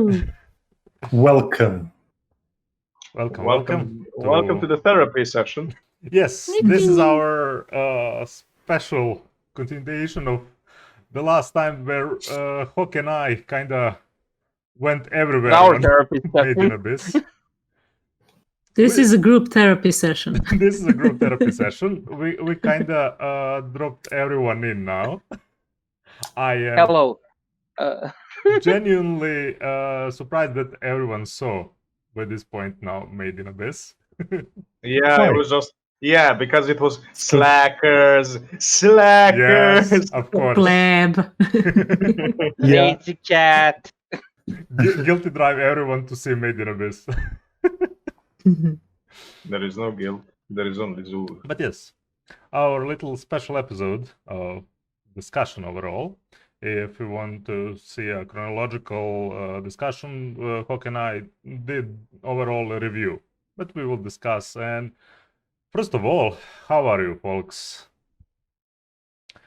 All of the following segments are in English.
Woo! Welcome. Welcome to the therapy session. Yes, this is our special continuation of the last time where Hawk and I kind of went everywhere Our on therapy Made in session. Abyss. This is a group therapy session. This is a group therapy session. We kind of dropped everyone in now. I am Hello. genuinely surprised that everyone saw by this point now Made in Abyss. Yeah, Sorry. it was just because it was slackers. Slackers. Yes, of course. Pleb. Yeah. Lazy cat. Guilty drive everyone to see Made in Abyss. There is no guilt. There is only Zulu. But yes, our little special episode of discussion overall. If you want to see a chronological discussion, Hawk and I did overall a review, but we will discuss. And first of all, how are you, folks?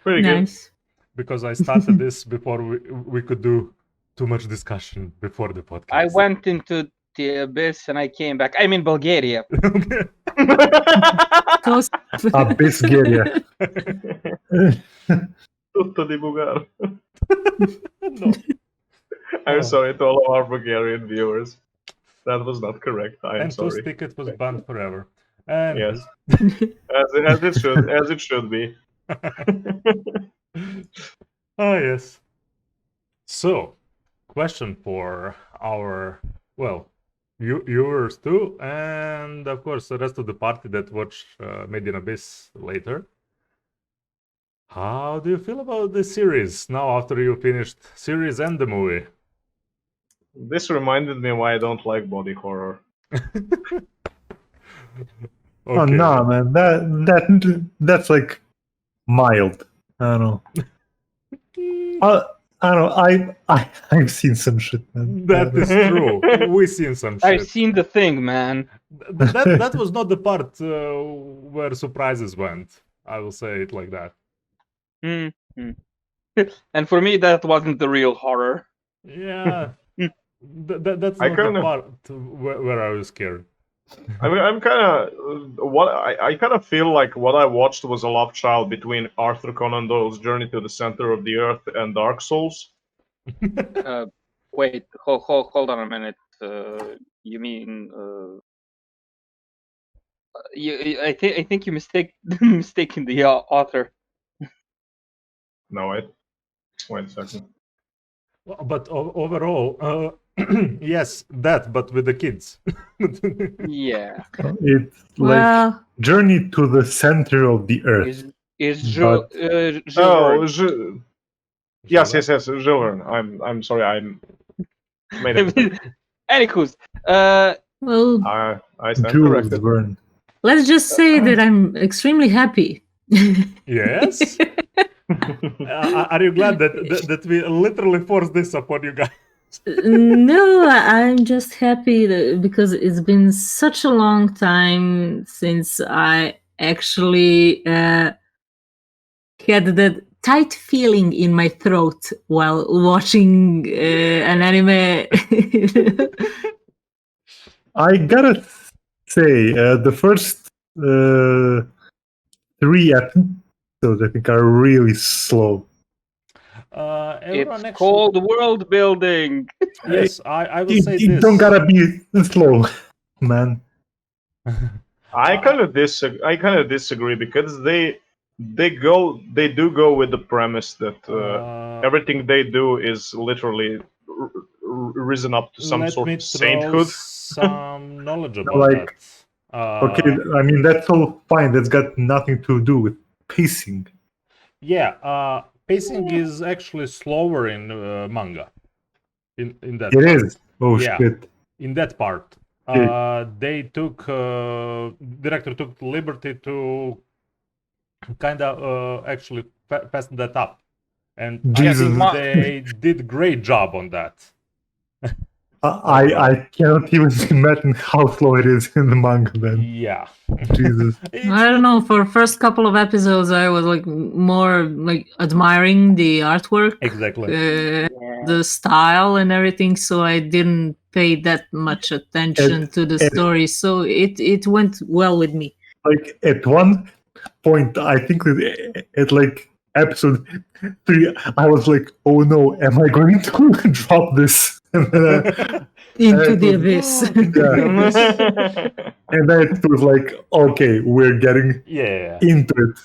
Pretty good. Nice. Because I started this before we could do too much discussion before the podcast. I went into the abyss and I came back. I'm in Bulgaria. Okay. Toast. Abyssgeria. Tutto di Bulgar. No. I'm sorry to all of our Bulgarian viewers. That was not correct. I am And sorry. Toast ticket was banned forever. And Yes. As it should be. Ah, yes. So, question for our, viewers too, and of course the rest of the party that watch Made in Abyss later. How do you feel about this series now after you finished series and the movie? This reminded me why I don't like body horror. Oh Okay. no, man, that's like mild. I don't know. I don't know. I've seen some shit, man. That is true. We've seen some shit. I've seen the thing, man. That was not the part where surprises went. I will say it like that. Mhm. And for me, that wasn't the real horror. Yeah. That's I not the kinda- part where I was scared. I mean, I'm kind of I kind of feel like what I watched was a love child between Arthur Conan Doyle's Journey to the Center of the Earth and Dark Souls. Wait, hold on a minute. You mean? I think you mistaken the author. No, wait a second. But overall, yes, that, but with the kids. Yeah. It's like Well, Journey to the Center of the Earth. Is But- Oh, yes, Gilvern. I'm sorry, I made it. Anywho's, well, I stand Jules corrected. Verne. let's just say that I'm extremely happy. Yes? Are you glad that we literally forced this upon you guys? No, I'm just happy because it's been such a long time since I actually had that tight feeling in my throat while watching an anime. I gotta say, the first 3 episodes, I think, are really slow. Everyone it's called world building. Yes, I will say It this. don't gotta be slow, man. I kind of disagree because they do go with the premise that everything they do is literally risen up to some let sort me of throw sainthood. some knowledge about Like, that. Okay, I mean, that's all fine. That's got nothing to do with pacing. Yeah, pacing is actually slower in manga. In that It part. is. Oh, Yeah. shit. In that part, Yeah. they took director took the liberty to kind of actually fasten that up, and I Jesus. think they did great job on that. I cannot even imagine how slow it is in the manga. Then Yeah. Jesus. I don't know. For first couple of episodes, I was like more like admiring the artwork, Exactly. the style, and everything. So I didn't pay that much attention to the story. So it went well with me. Like at one point, I think at like episode 3, I was like, "Oh no, am I going to drop this?" Into the abyss. And then it was like, "Okay, we're getting Yeah. into it."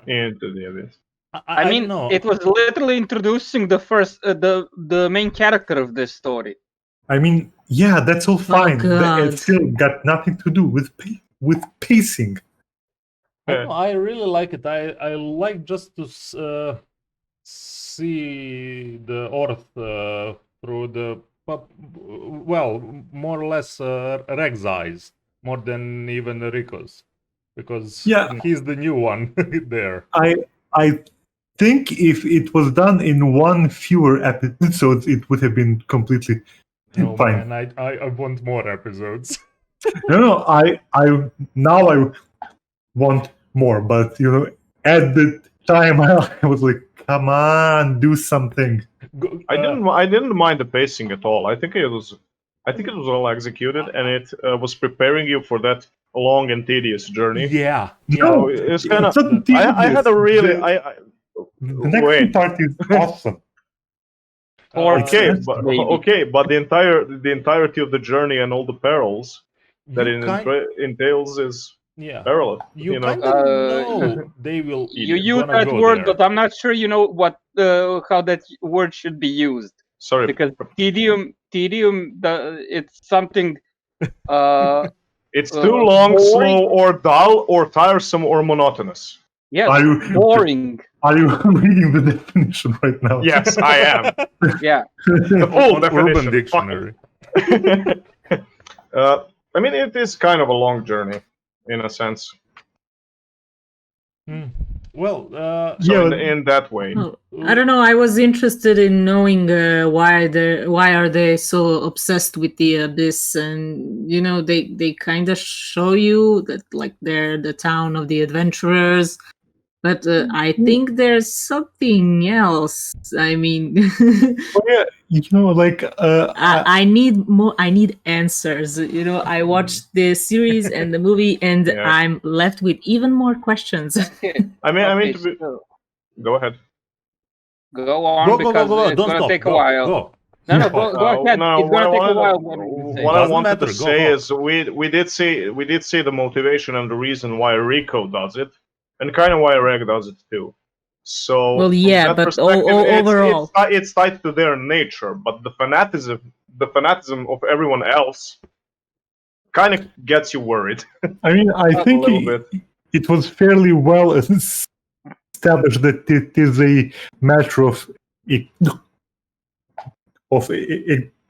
Into the abyss. I mean, don't know. it was literally introducing the first, the main character of this story. I mean, yeah, that's all fine. God. It still got nothing to do with pacing. I don't know, I really like it. I like just to see the Earth through the more or less Reg's eyes, more than even Rico's, because he's the new one there. I think if it was done in one fewer episodes, it would have been completely fine. Man, I want more episodes. No, I want more, but at the time I was like, come on, do something. I didn't mind the pacing at all. I think it was well executed, and it was preparing you for that long and tedious journey. Yeah. No, it's kind of. not tedious. I had a really. The next part is awesome. Okay, but the entirety of the journey and all the perils that it entails is parallel. You kind of know they will. You use that word, but I'm not sure you know what how that word should be used. Sorry, because tedium, it's something. It's too long, boring. slow, or dull, or tiresome, or monotonous. Yes, boring. Are you reading the definition right now? Yes, I am. Yeah. The full definition. Urban Dictionary. I mean, it is kind of a long journey, in a sense. Well, in that way. Well, I don't know. I was interested in knowing why are they so obsessed with the abyss, and they kind of show you that like they're the town of the adventurers. But I think there's something else. I mean, I need more. I need answers. I watched the series and the movie, and I'm left with even more questions. I mean, go ahead. Go on, because it's gonna take a while. Go. No, go ahead. It's gonna take a while. What I wanted to say is we did see the motivation and the reason why Rico does it. And kind of why Reg does it too. So, well, yeah, but overall, it's tied to their nature. But the fanatism of everyone else, kind of gets you worried. I mean, I think it was fairly well established that it is a matter of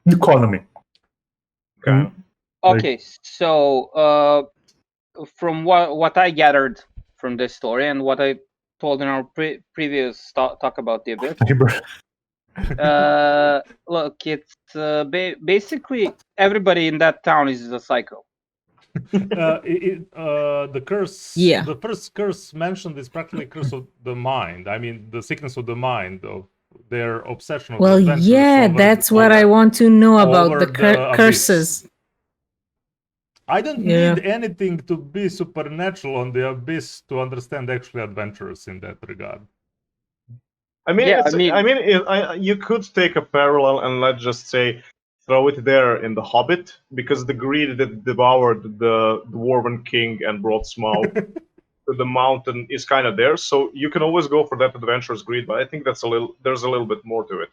economy. Okay. Okay, so from what I gathered from this story and what I told in our previous talk about the abyss. Look, it's basically everybody in that town is a psycho. The curse. Yeah. The first curse mentioned is practically curse of the mind. I mean, the sickness of the mind, of their obsession. Of well, yeah, that's what I want to know about the curses. I don't need anything to be supernatural on the abyss to understand actually adventurers in that regard. I mean, you could take a parallel and let's just say throw it there in The Hobbit, because the greed that devoured the Dwarven king and brought Smaug to the mountain is kind of there. So you can always go for that adventurer's greed, but I think there's a little bit more to it.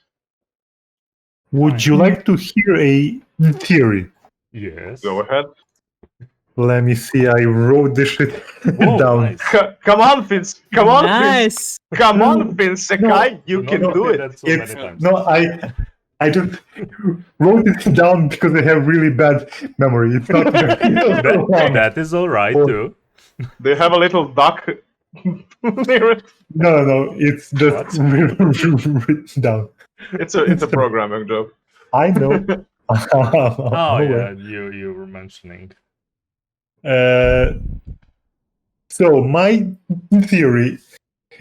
Would you like to hear a theory? Yes. Go ahead. Let me see. I wrote this shit down. Nice. Come on, Vince. Come on, Nice. Vince. Come on, Vince. You can do it. I just wrote it down because I have really bad memory. It's not that is all right too. Do you have a little duck near it? No. It's just written down. It's a programming job. I know. Oh No yeah, way. you were mentioning. So my theory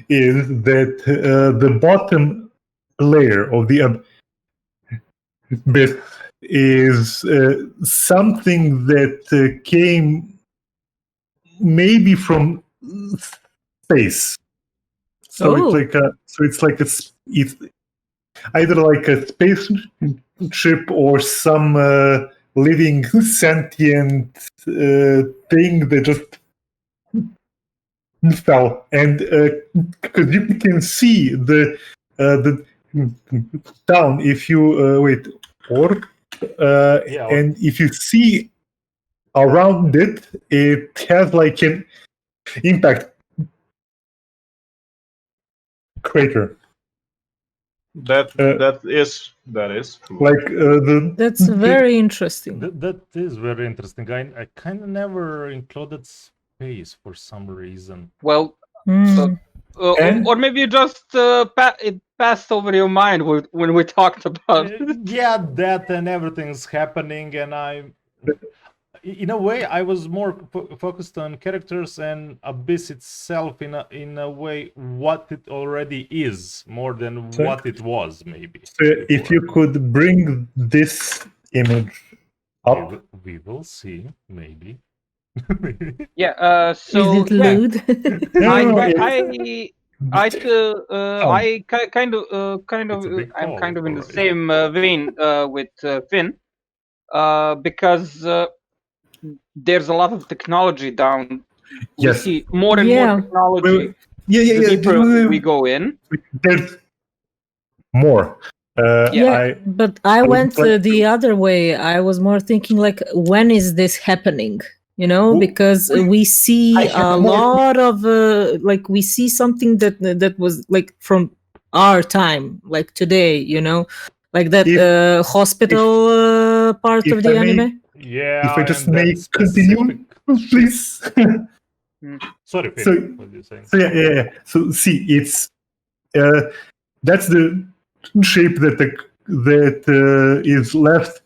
is that the bottom layer of the abyss is something that came maybe from space. So Oh. it's either like a spaceship or some living sentient thing that just fell, and because you can see the town if you wait, or Yeah, and if you see around it, it has like an impact crater. That is true. Like That's very interesting. that is very interesting. I kind of never included space for some reason. Well, Mm. And- or maybe you just it passed over your mind when we talked about Yeah, that and everything's happening, and in a way, I was more focused on characters and Abyss itself in a way what it already is, more than So- what it was, maybe. so if you could bring this image up, We will see, maybe. yeah. So Is it yeah, lewd? I kind of It's a big I'm call, kind of in the alright. same vein with Finn, because there's a lot of technology down. We Yes. see more and Yeah. more technology. yeah, The deeper we go in. There's more. Yeah, but I would went like the other way. I was more thinking like, when is this happening? You know, Well, because we see I have a more- lot of like we see something that was like from our time, like today. You know, like that hospital part if of the I may- anime. Yeah, if I just and that may specific continue, please. Sorry, Finn, So- what are you saying? So yeah. So see, it's that's the shape that is left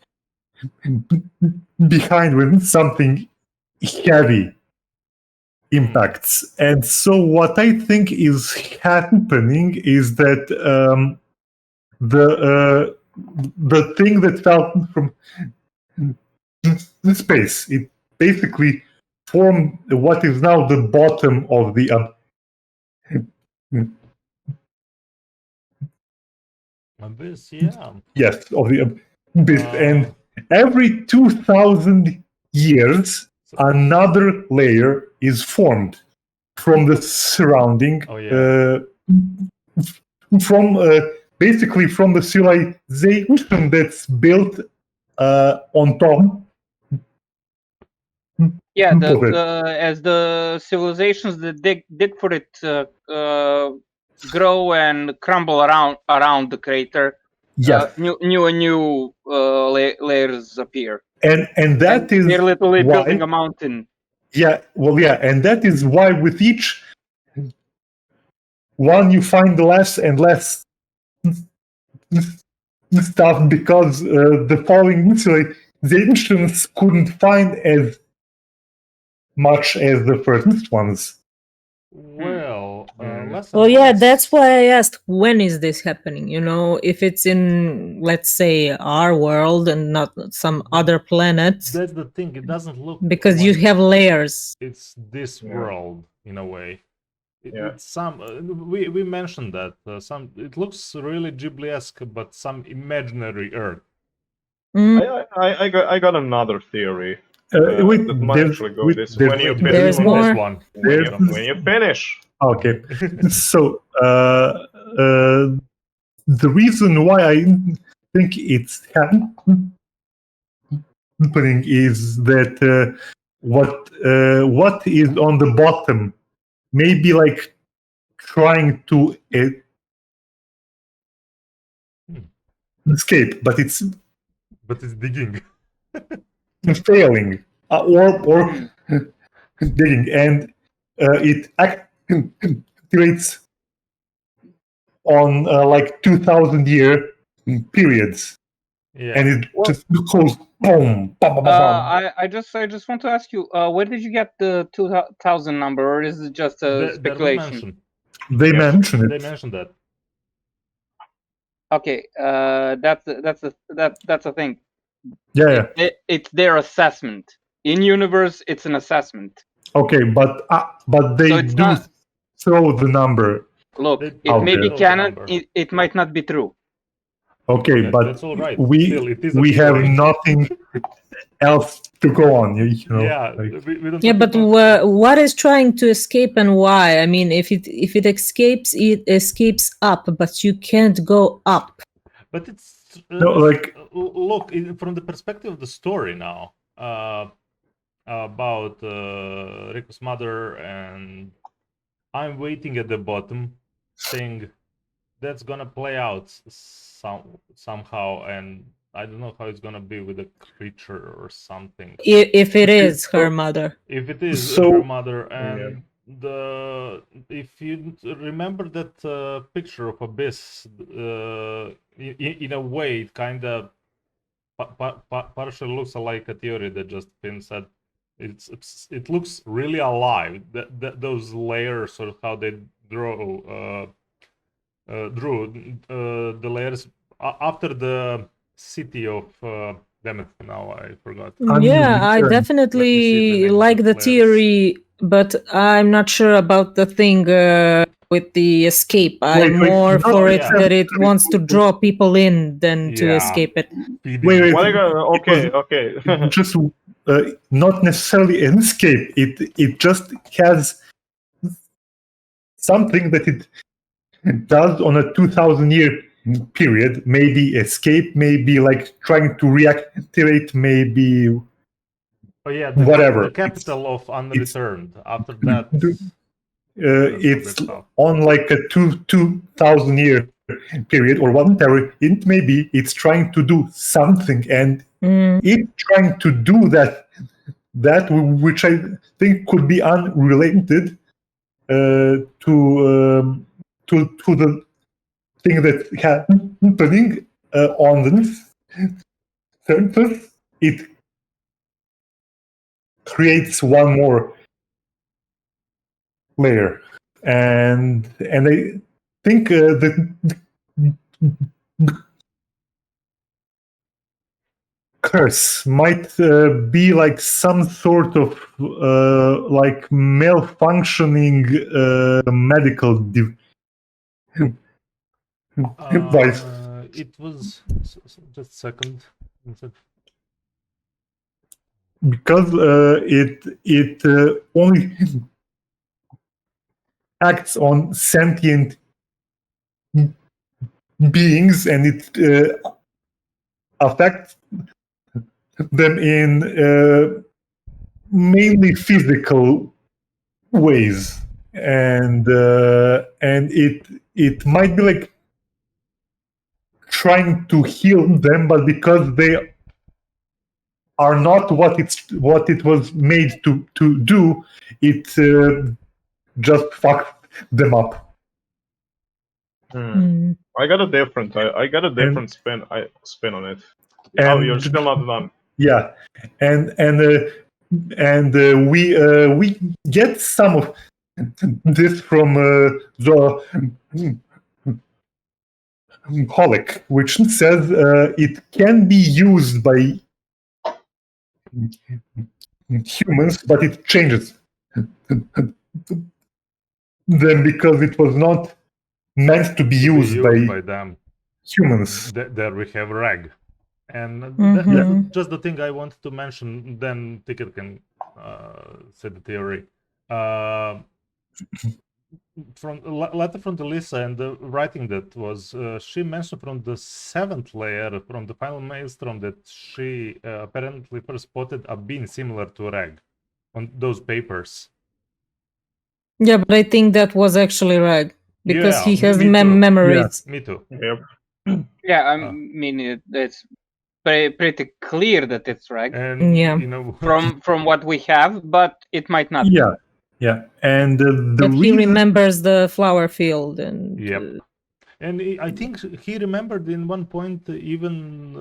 behind when something heavy impacts. And so what I think is happening is that the thing that fell from space, it basically formed what is now the bottom of the Abyss, yeah. yes, of the abyss. Uh, And every 2,000 years, another layer is formed from the surrounding, Oh, yeah. from basically from the civilization that's built on top. Yeah, of it. as the civilizations that dig for it grow and crumble around the crater, Yes, new layers appear. and that is they're literally why, building a mountain. Yeah, well, yeah, and that is why with each one you find less and less stuff, because the following civilizations couldn't find as much as the first ones. Well, less Well, and yeah, less. that's why I asked, when is this happening? You know, if it's in, let's say, our world and not some other planet, That's the thing. It doesn't look because you like have layers. it's this Yeah. world in a way. Yeah. It's some we mentioned that some it looks really Ghibli-esque, but some imaginary Earth. Mm, I got another theory. Wait, That might there's, actually go wait, this there's- when you There's finish. more. This one. When you finish. Okay, so the reason why I think it's happening is that what is on the bottom may be like trying to escape, but it's But it's digging. failing or digging, and it activates on like 2,000 year periods. Yeah. and it just goes boom, bum, bum, bum, bum. I just want to ask you, where did you get the 2000 number, or is it just a There was speculation? mention. They Yes. mention it. They mentioned that. Okay, that's a thing. Yeah. It's their assessment. In universe, it's an assessment. Okay, but they So it's do not- throw the number. Look, They- it may Okay. be throw the canon. number. It might not be true. Okay, Yeah, but that's all right. we Still, it is a we have theory. nothing else to go on. You know, Yeah, like- we don't Yeah, talk but about- what is trying to escape and why? I mean, if it escapes, it escapes up, but you can't go up. But it's No, like- look from the perspective of the story now about Rico's mother, and I'm waiting at the bottom, saying that's gonna play out somehow, and I don't know how it's gonna be with a creature or something. If it is her mother. If it is So- her mother, and if you remember that picture of Abyss, in a way, it kind of partially looks like a theory that just been said. It looks really alive. Those layers, or how they drew the layers after the city of. Damn it! Now I forgot. Yeah, I Let me see the definitely name of like the the players. theory, but I'm not sure about the thing with the escape. I'm wait, more not for it necessarily. that it wants to draw people in than to Yeah. escape it. Wait. What I got? Okay, okay. just not necessarily an escape. It just has something that it does on a 2,000-year period. Maybe escape, maybe like trying to reactivate, maybe Oh yeah, whatever. the capital of unreturned. After that, it's stuff. on like a 2,000-year period or whatever it may be. It's trying to do something, and it's trying to do that which I think could be unrelated to the thing that's happening on the surface. It creates one more layer, and I think the curse might be like some sort of like malfunctioning medical device. It was just a second. Because it only acts on sentient beings, and it affects them in mainly physical ways, and it might be like trying to heal them, but because they are not what it was made to do, it just fucked them up. I got a different. I got a different spin on it. Oh, you're still not done. Yeah, and we get some of this from the Holic, which says it can be used by humans, but it changes them because it was not meant to be used by them. humans. There we have Reg. And Mhm. that's just the thing I wanted to mention. Then Ticket can say the theory. From letter from Delisa, and the writing that was she mentioned from the 7th layer, from the final maelstrom, that she apparently first spotted a being similar to Reg on those papers. Yeah, but I think that was actually Rag because Yeah, he has me too. memories. Me too. Yep. Yeah, I mean it's pretty clear that it's Reg And Yeah. you know, from what we have, but it might not. Yeah, and the But he reason. remembers the flower field and Yep. And I think he remembered in one point even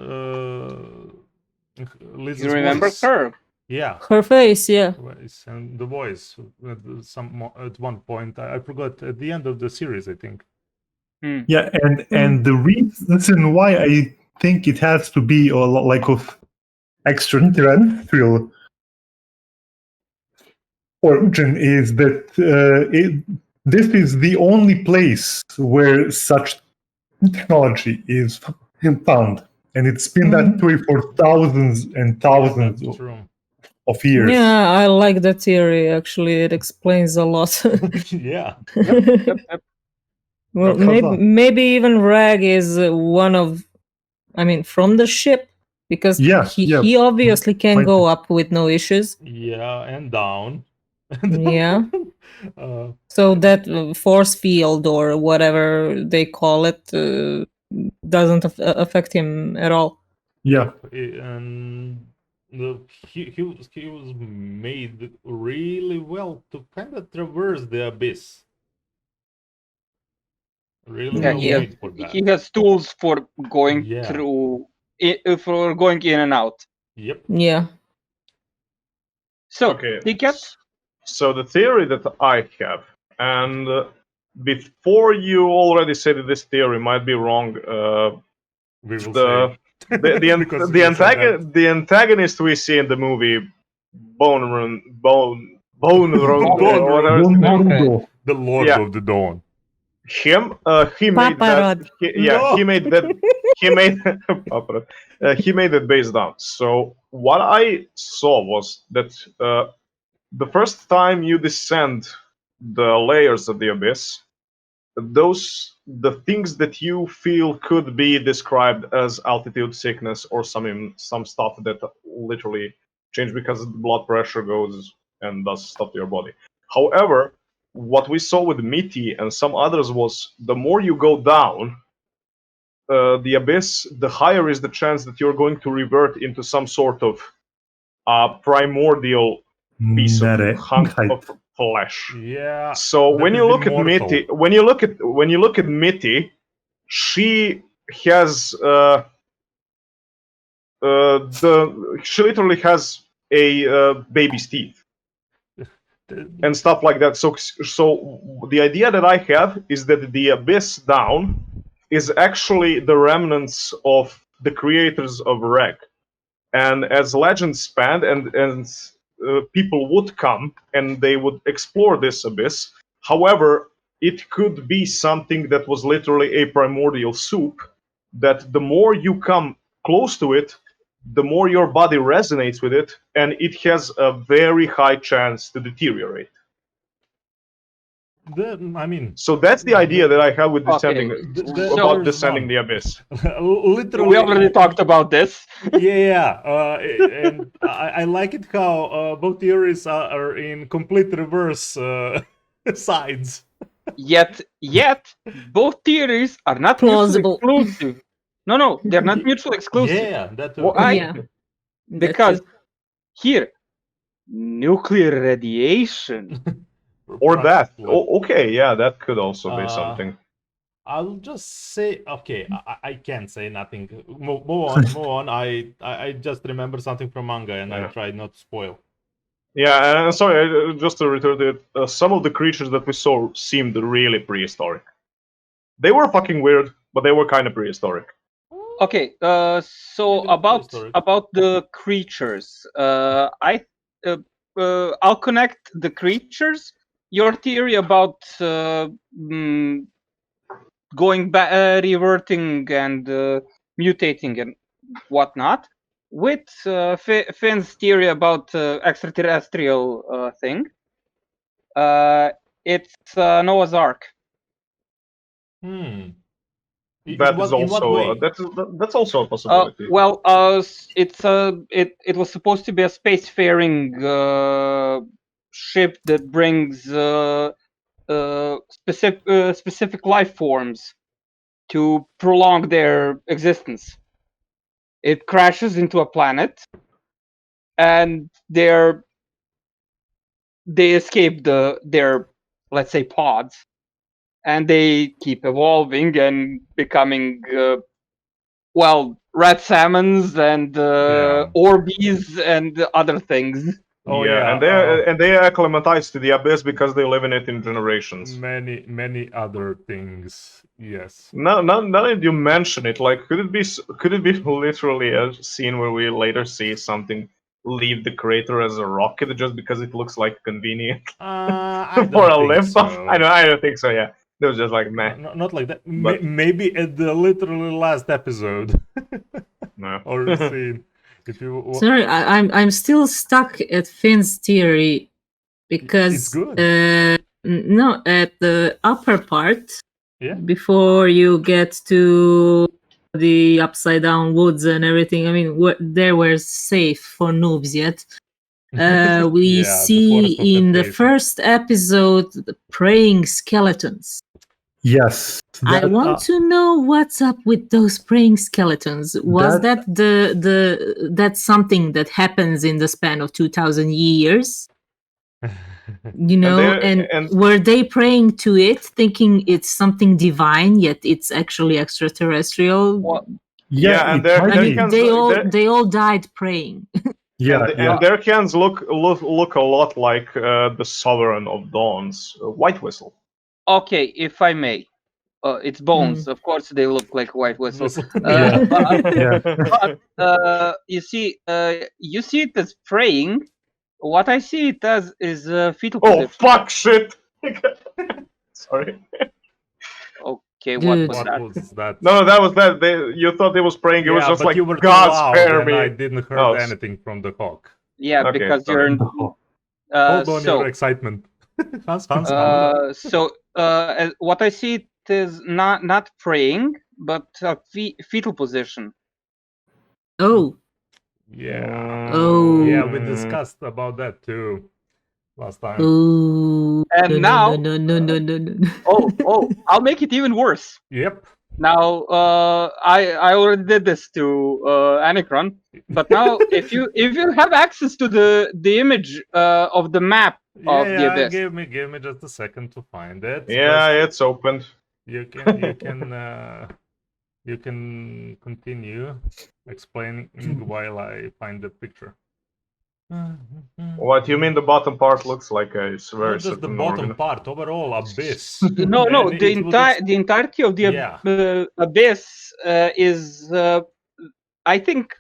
Liz's You remember voice. her? Yeah. Her face, yeah. Voice and the voice at one point. I forgot at the end of the series, I think. Yeah, and the reason why I think it has to be a like of extraterrestrial origin is that this is the only place where such technology is found, and it's been that way for thousands and thousands Yeah, that's true. of years. Yeah, I like that theory. Actually, it explains a lot. Yeah. Yep. Well, Because maybe even Rag is one of, I mean, from the ship, because he obviously can go up with no issues. Yeah, and down. Yeah. So that force field or whatever they call it doesn't affect him at all. Yeah. And he was made really well to kind of traverse the abyss. Really well made for that. He has tools for going through, for going in and out. Yep. Yeah. So, okay. Ticket? So the theory that I have, and before you already said that this theory might be wrong, we will say. The antagonist we see in the movie, Bone the Lord of the Dawn. Him, he made that. He made it based down. So what I saw was that the first time you descend the layers of the abyss, the things that you feel could be described as altitude sickness or some stuff that literally change because the blood pressure goes and does stuff to your body. However, what we saw with Mitty and some others was the more you go down the abyss, the higher is the chance that you're going to revert into some sort of primordial piece of hunk of flesh. Yeah. So when you look at Mitty, when you look at Mitty, she has she literally has a baby's teeth and stuff like that. So the idea that I have is that the abyss down is actually the remnants of the creators of Reg. And as legends span and people would come and they would explore this abyss. However, it could be something that was literally a primordial soup, that the more you come close to it, the more your body resonates with it, and it has a very high chance to deteriorate. So that's the idea that I have with descending descending the abyss. Literally, we already talked about this. And I like it how both theories are in complete reverse sides. Yet both theories are not plausible. Mutually exclusive. No, they're not mutually exclusive. Yeah, that's why? Yeah. Because here, nuclear radiation. Or that. Okay, yeah, that could also be something. I'll just say, okay, I can't say nothing. Move on. I just remember something from manga, and I tried not to spoil. Yeah, and sorry, just to return to it, some of the creatures that we saw seemed really prehistoric. They were fucking weird, but they were kind of prehistoric. Okay, so about the creatures, I'll connect the creatures. Your theory about going back, reverting and mutating and whatnot, with Finn's theory about extraterrestrial thing. It's Noah's Ark. That is also that's also a possibility. It was supposed to be a spacefaring ship that brings specific life forms to prolong their existence. It crashes into a planet, and they escape their, let's say, pods, and they keep evolving and becoming red salmons and Orbeez and other things. Oh and they acclimatize to the abyss because they live in it in generations. Many other things. Yes. Now that you mention it, like, could it be literally a scene where we later see something leave the crater as a rocket just because it looks like convenient I for a don't think lift off? so. I don't think so. Yeah, it was just like meh. Not like that. But- Maybe at the literally last episode No. or scene. If you Sorry, I'm still stuck at Finn's theory because It's good. No, at the upper part, Yeah. before you get to the upside down woods and everything. I mean, there were safe for noobs yet. We Yeah, the see forest of in the temptation. first episode the praying skeletons. Yes. I want to know what's up with those praying skeletons. Was That- that's something that happens in the span of 2,000 years? You know, and were they praying to it, thinking it's something divine, yet it's actually extraterrestrial? Yeah, and it there- might I there be. mean, can- they all died praying. and their cans look a lot like the Sovereign of Dawn's White Whistle. Okay, if I may. It's bones. Of course, they look like white whistles. Yeah. But you see it as praying. What I see it as is fetal Oh position. fuck! Shit. Sorry. Okay, Dude. what was What that? was that? No, that was that. You thought it was praying. It was Yeah, just but like, you were too God loud spare and I me. didn't hear Oh, anything from the hawk. Yeah, Okay, because sorry. you're. Hold on So your excitement. Hans. what I see it is not praying, but fetal position. Oh, Yeah. Oh. Yeah, we discussed about that too last time. oh, And now- no. Oh, I'll make it even worse. Yep. Now, I already did this to Anacron, but now if you have access to the image of the map of the Yeah, abyss, give me just a second to find it. Yeah, First, it's opened. you can continue explaining while I find the picture. What you mean? The bottom part looks like a Not very just the certain bottom organ. part, overall abyss. no, And the it would the entirety of the Yeah. abyss is I think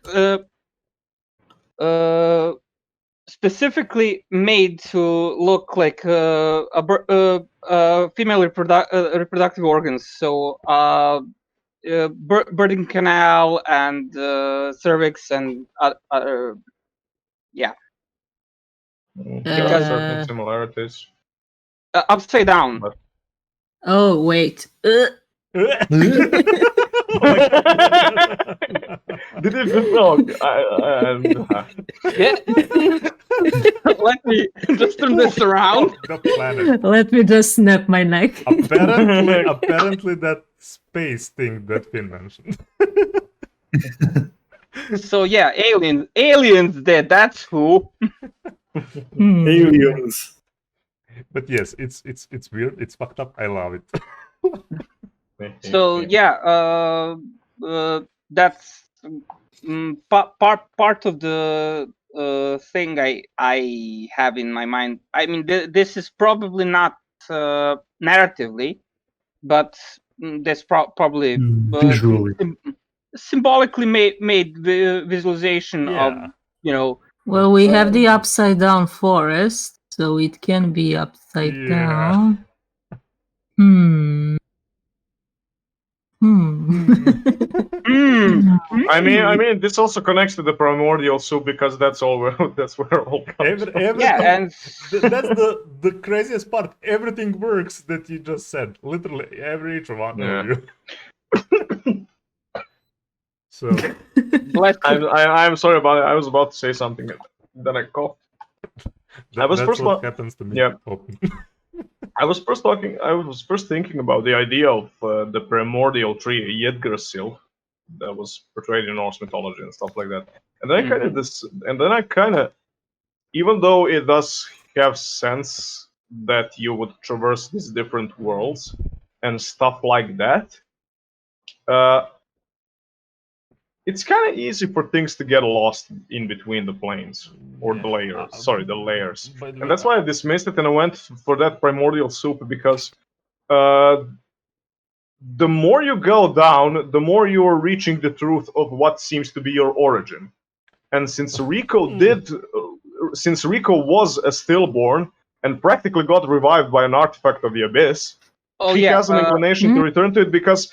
specifically made to look like female reproductive organs. So birthing canal and cervix and yeah, There are certain similarities. upside down. But- Oh, wait. Oh my God. Did it? No. Let me just turn this around. The planet. Let me just snap my neck. Apparently that space thing that Finn mentioned. So yeah, aliens did. That's who. Aliens. Mm-hmm. But yes, it's weird. It's fucked up. I love it. So yeah, that's part of the thing I have in my mind. I mean, this is probably not narratively, but that's probably Visually. symbolically made visualization of Yeah. Well, we have the upside down forest, so it can be upside Yeah. down. I mean, this also connects to the primordial soup because that's where it all comes from. Everything, Yeah, and that's the craziest part. Everything works that you just said. Literally every each one Yeah. of you. So I'm sorry about it. I was about to say something, then I coughed. that's first what one- happens to me. Yeah. Often. I was first thinking about the idea of the primordial tree, Yggdrasil, that was portrayed in Norse mythology and stuff like that. And then I kind of, even though it does have sense that you would traverse these different worlds, and stuff like that, it's kind of easy for things to get lost in between the planes or the layers. The layers. And that's why I dismissed it and I went for that primordial soup because the more you go down, the more you are reaching the truth of what seems to be your origin. And since Rico was a stillborn and practically got revived by an artifact of the abyss, he has an inclination to return to it because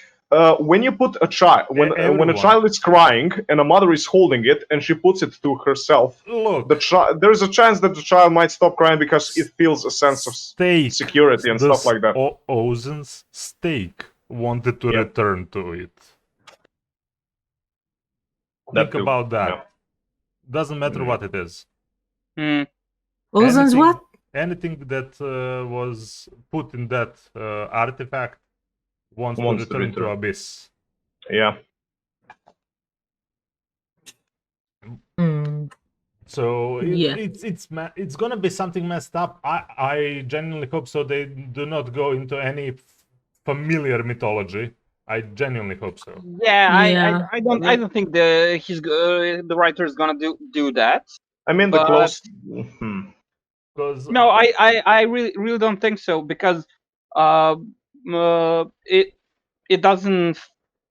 when you put a child, when a child is crying and a mother is holding it and she puts it to herself, there's a chance that the child might stop crying because it feels a sense of security and stuff like that. Ozen's steak wanted to return to it. Think about that. Yeah. Doesn't matter what it is. Ozen's what? Anything that was put in that artifact wants to return to Abyss. Yeah. So it's gonna be something messed up. I genuinely hope so. They do not go into any familiar mythology. I genuinely hope so. Yeah. I don't think the writer is gonna do that. I mean the close. No, I really don't think so because it doesn't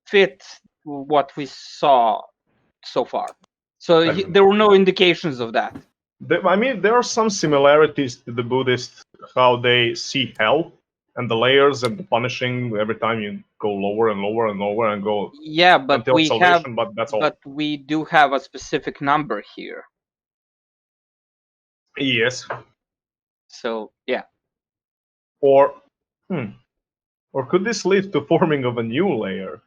fit what we saw so far. So there were no indications of that. I mean, there are some similarities to the Buddhists, how they see hell and the layers and the punishing every time you go lower and lower and lower and go until salvation, but that's all. But we do have a specific number here. Yes. So, yeah. Or could this lead to forming of a new layer?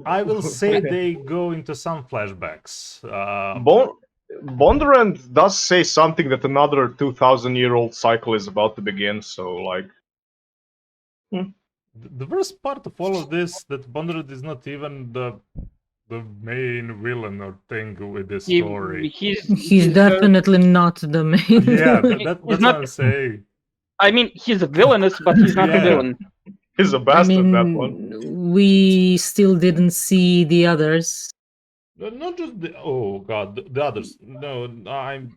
I will say they go into some flashbacks. Bondurant does say something that another 2,000-year-old cycle is about to begin, so like... The worst part of all of this, that Bondurant is not even the main villain or thing with this story. He's definitely not the main villain. That's what I'm saying. I mean, he's a villainous, but he's not a villain. He's a bastard, that one. We still didn't see the others. Not just the others. No,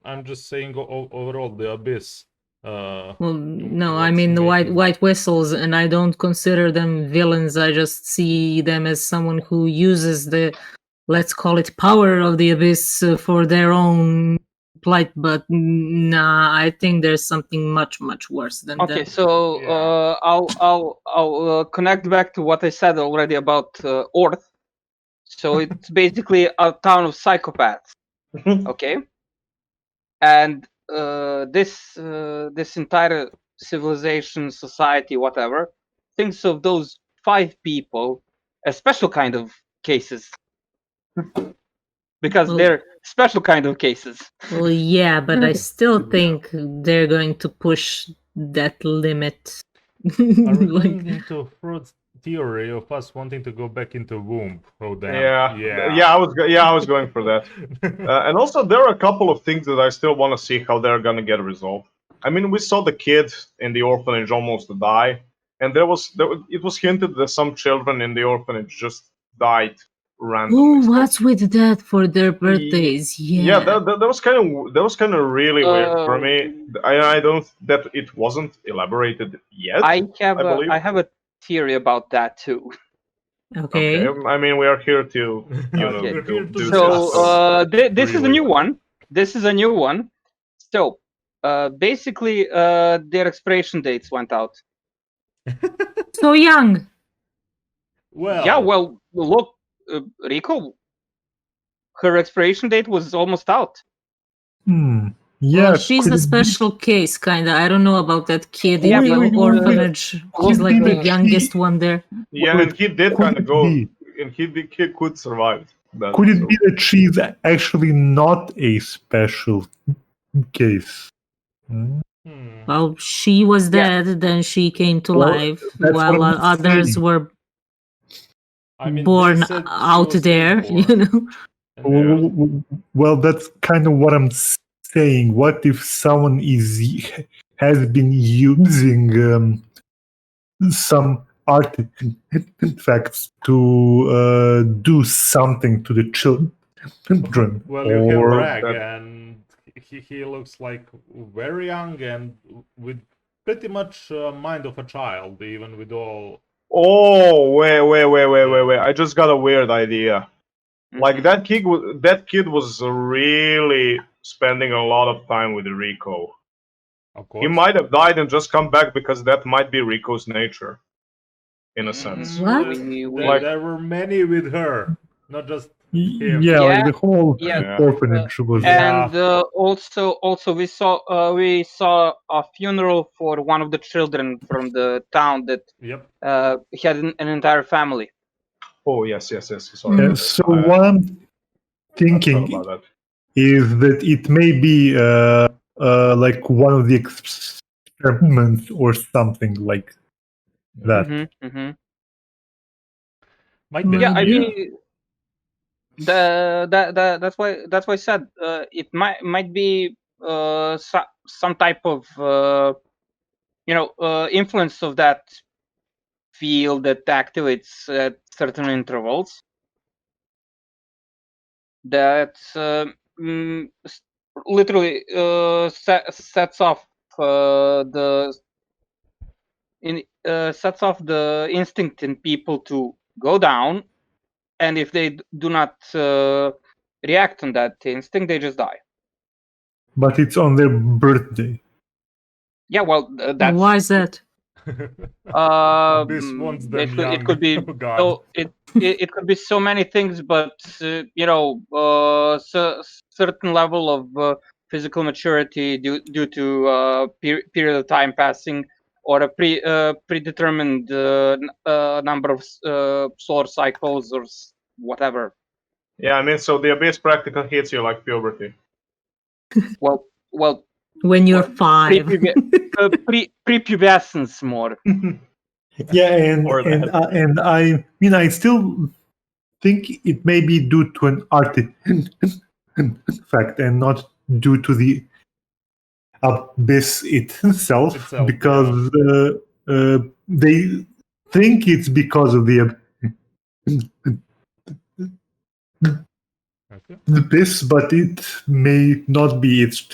I'm just saying overall the Abyss. No, I mean the white vessels, and I don't consider them villains. I just see them as someone who uses the, let's call it, power of the Abyss for their own plight. But nah, I think there's something much worse than that. Okay, so I'll connect back to what I said already about Orth. So it's basically a town of psychopaths. Okay, and this entire civilization, society, whatever, thinks of those 5 people as special kind of cases. Because they're special kind of cases. Well, yeah, but I still think they're going to push that limit. Are we going into Freud's theory of us wanting to go back into womb? Oh damn! Yeah. I was going for that. And also, there are a couple of things that I still want to see how they're gonna get resolved. I mean, we saw the kid in the orphanage almost die, and it was hinted that some children in the orphanage just died randomly. Oh, what's with that for their birthdays? Yeah, that was kind of really weird for me. I don't that it wasn't elaborated yet. I have a theory about that too. Okay. I mean, we are here to do so this is a new one. So basically, their expiration dates went out. So young. Well, look. Rico, her expiration date was almost out. Yeah, well, she's a special case, kinda. I don't know about that kid in the orphanage. He's like the youngest one there. Yeah, and he did kind of go, and he could survive. Could it be that she's actually not a special case? Well, she was dead, then she came to life, while others were born out there, you know. Well, that's kind of what I'm saying. What if someone is has been using some artifacts to do something to the children. Well, you have or Bragg, that- and he looks like very young and with pretty much mind of a child, even with all. Oh, wait! I just got a weird idea. Like that kid was really spending a lot of time with Rico. Of course. He might have died and just come back because that might be Rico's nature, in a sense. What? There were many with her, not just him. yeah, Yeah, like the whole yeah, orphanage was. and also we saw a funeral for one of the children from the town that Yep. had an entire family. Oh yes. Sorry. So what I'm I forgot thinking about that. is that it may be like one of the experiments or something like that. Might be. Yeah, I Yeah. mean, that's why I said it might be some type of influence of that field that activates at certain intervals. That literally sets off sets off the instinct in people to go down, and if they do not react on that instinct, they just die. But it's on their birthday. Yeah, well, that's Why is that? This wants them basically young. it could be Oh, God. so it could be so many things, but certain level of physical maturity due to period of time passing, or a predetermined number of solar cycles or whatever. Yeah, I mean, so the abyss practically hits you like puberty. Well, When you're 5. prepubescence more. Yeah, and Or and that. and I mean I still think it may be due to an artifact and not due to the abyss itself, because they think it's because of the Okay. abyss, but it may not be. It's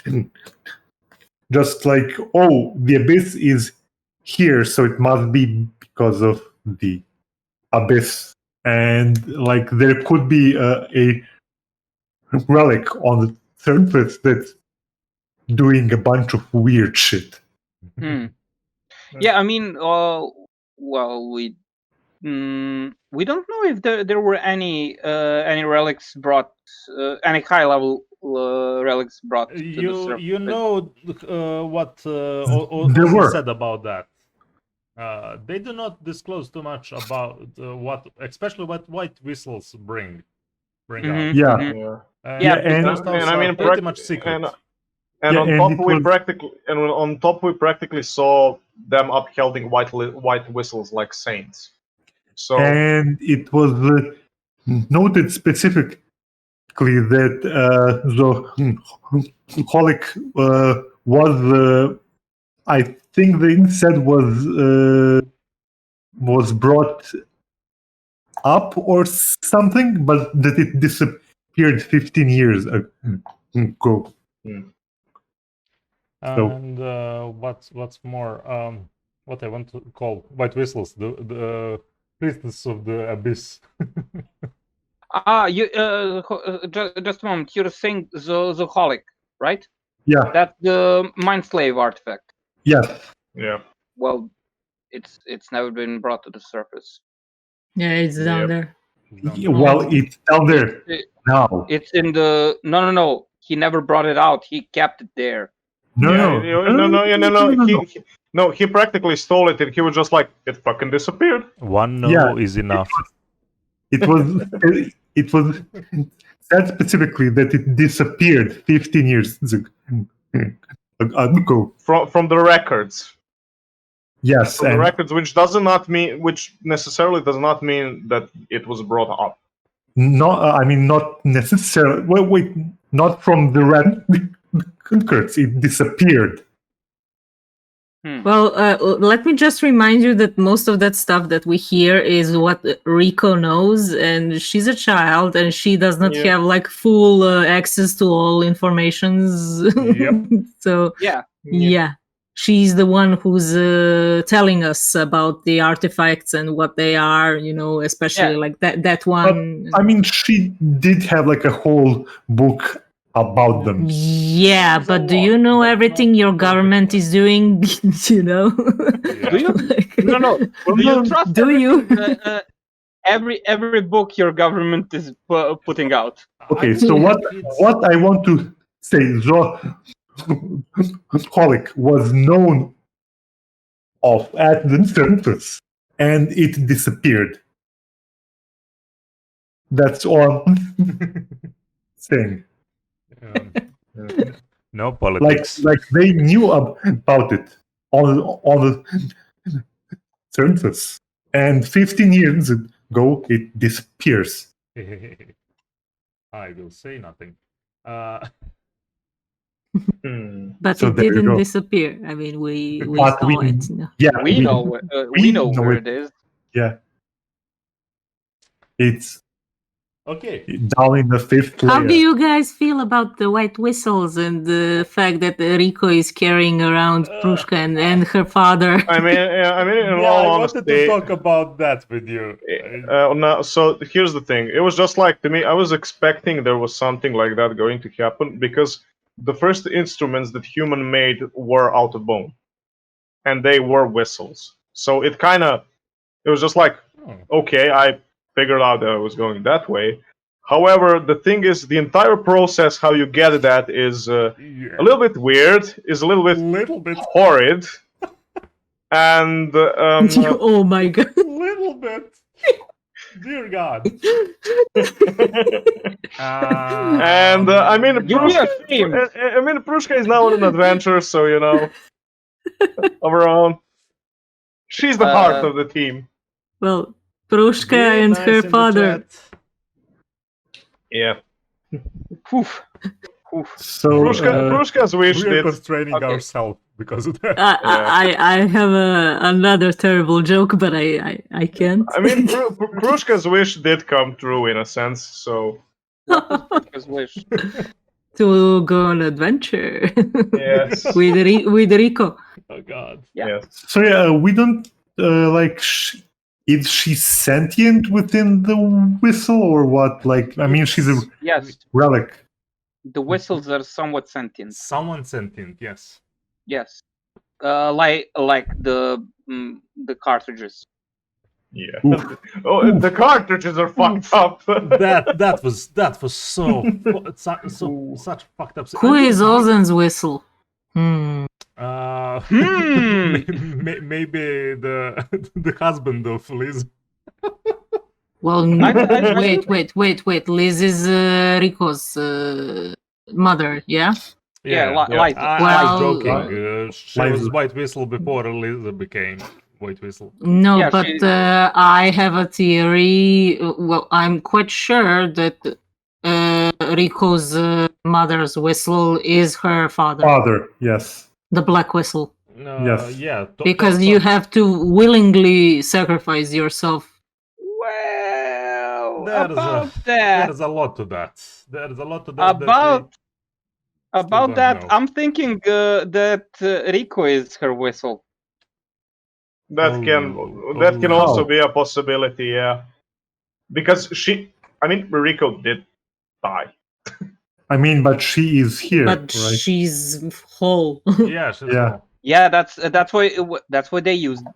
just like, oh, the abyss is here, so it must be because of the abyss. And like there could be a relic on the surface that's doing a bunch of weird shit. Yeah, I mean, well, we don't know if there were any relics brought, any high level relics brought to the surface. You know what There Ozzy were. said about that. They do not disclose too much about especially what white whistles bring out. Yeah. Yeah. Yeah, and- those stuff and I are mean, pretty much secret. And Yeah, on and top it we was- practically saw them upholding white whistles like saints. So And it was noted specifically that the holic was, I think they said was brought up or something, but that it disappeared 15 years ago. And what's more, what I want to call white whistles, the priestess of the abyss. You just a moment. You're saying the holic, right? Yeah. That's the mind slave artifact. Yes. yeah. Well, it's never been brought to the surface. Yeah, it's down Yep. there. Well, it's down there now. It's in the no. He never brought it out. He kept it there. No. He practically stole it, and he was just like, it fucking disappeared. One no Yeah. is enough. It was said specifically that it disappeared 15 years ago. From the records. Yes, From the and records, which necessarily does not mean that it was brought up. not necessarily. Wait, not from the records. It disappeared. Well, let me just remind you that most of that stuff that we hear is what Rico knows, and she's a child, and she does not Yeah. have like full access to all informations. Yep. So Yeah. yeah, she's the one who's telling us about the artifacts and what they are. Especially like that one. I mean, she did have like a whole book about them. Yeah, There's a but do lot, you know but everything not your government perfectly. is doing? Do you? Like- No. Do you trust Do you? every book your government is putting out? Okay, I so think what it's- I want to say, Holic was known of at the surface, and it disappeared. That's all I'm saying. No Like politics. they knew about it on the surface, and 15 years ago it disappears. I will say nothing. But So it there you didn't go. disappear. I mean, we But saw it. Yeah, We know where it is. Yeah, it's Okay. down in the fifth layer. How do you guys feel about the white whistles and the fact that Rico is carrying around Prushka and her father? I mean, in Yeah, all I honesty, wanted to talk about that with you. no, so here's the thing. It was just like, to me, I was expecting there was something like that going to happen because the first instruments that human made were out of bone, and they were whistles. So it was just like, okay, I figured out that I was going that way. However, the thing is, the entire process, how you get that, is a little bit weird, is a little bit horrid, and Oh my god! Little bit. Dear God. and I mean, You'd be ashamed. Prushka is now on an adventure, so of her own. She's the heart of the team. Well, Prushka Be and nice her in the father. chat. Yeah. So Prushka's wish We are did. constraining Okay. ourselves because of that. I have another terrible joke, but I can't. I mean, Prushka's wish did come true in a sense, so. What was Prushka's wish? To go on adventure. Yes. with Rico. Oh God. Yeah. Yes. so we don't is she sentient within the whistle or what? Like, I mean, she's a Yes. relic. The whistles are somewhat sentient. Someone sentient, yes. Yes. Like the cartridges. Yeah. Oof. Oh, the cartridges are fucked up. That was so such fucked up. Who is Ozen's whistle? Maybe the husband of Liz. Well, wait. Liz is Rico's mother, yeah? Liza. I'm Well, joking. She was Liza. White Whistle before Liza became White Whistle. No, Yeah, but she- I have a theory. Well, I'm quite sure that Rico's mother's whistle is her father, Yes. the black whistle. Yes. Yeah. Because you have to willingly sacrifice yourself. Well, There's about that. There's a lot to that. There's a lot to that. About don't that, know. I'm thinking that Rico is her whistle. That can How? also be a possibility, yeah. Because Rico did die. I mean, but she is here, But right? she's whole. Yeah, she's Yeah. cool. Yeah, that's why they used.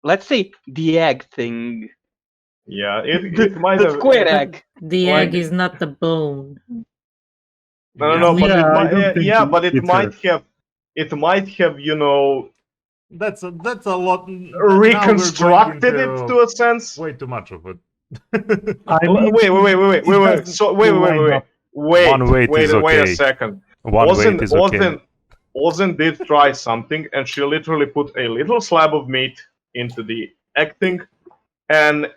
Let's say the egg thing. Yeah, it might The have. square egg. The Like- egg is not the bone. No, but Yeah, I it don't might. think Yeah, but it it's might her. have. It might have, That's a lot. reconstructed it to a sense. Way too much of it. I mean, Wait. So wait. One weight Wait is a okay. second. One weight is okay. Ozen did try something, and she literally put a little slab of meat into the egg thing, and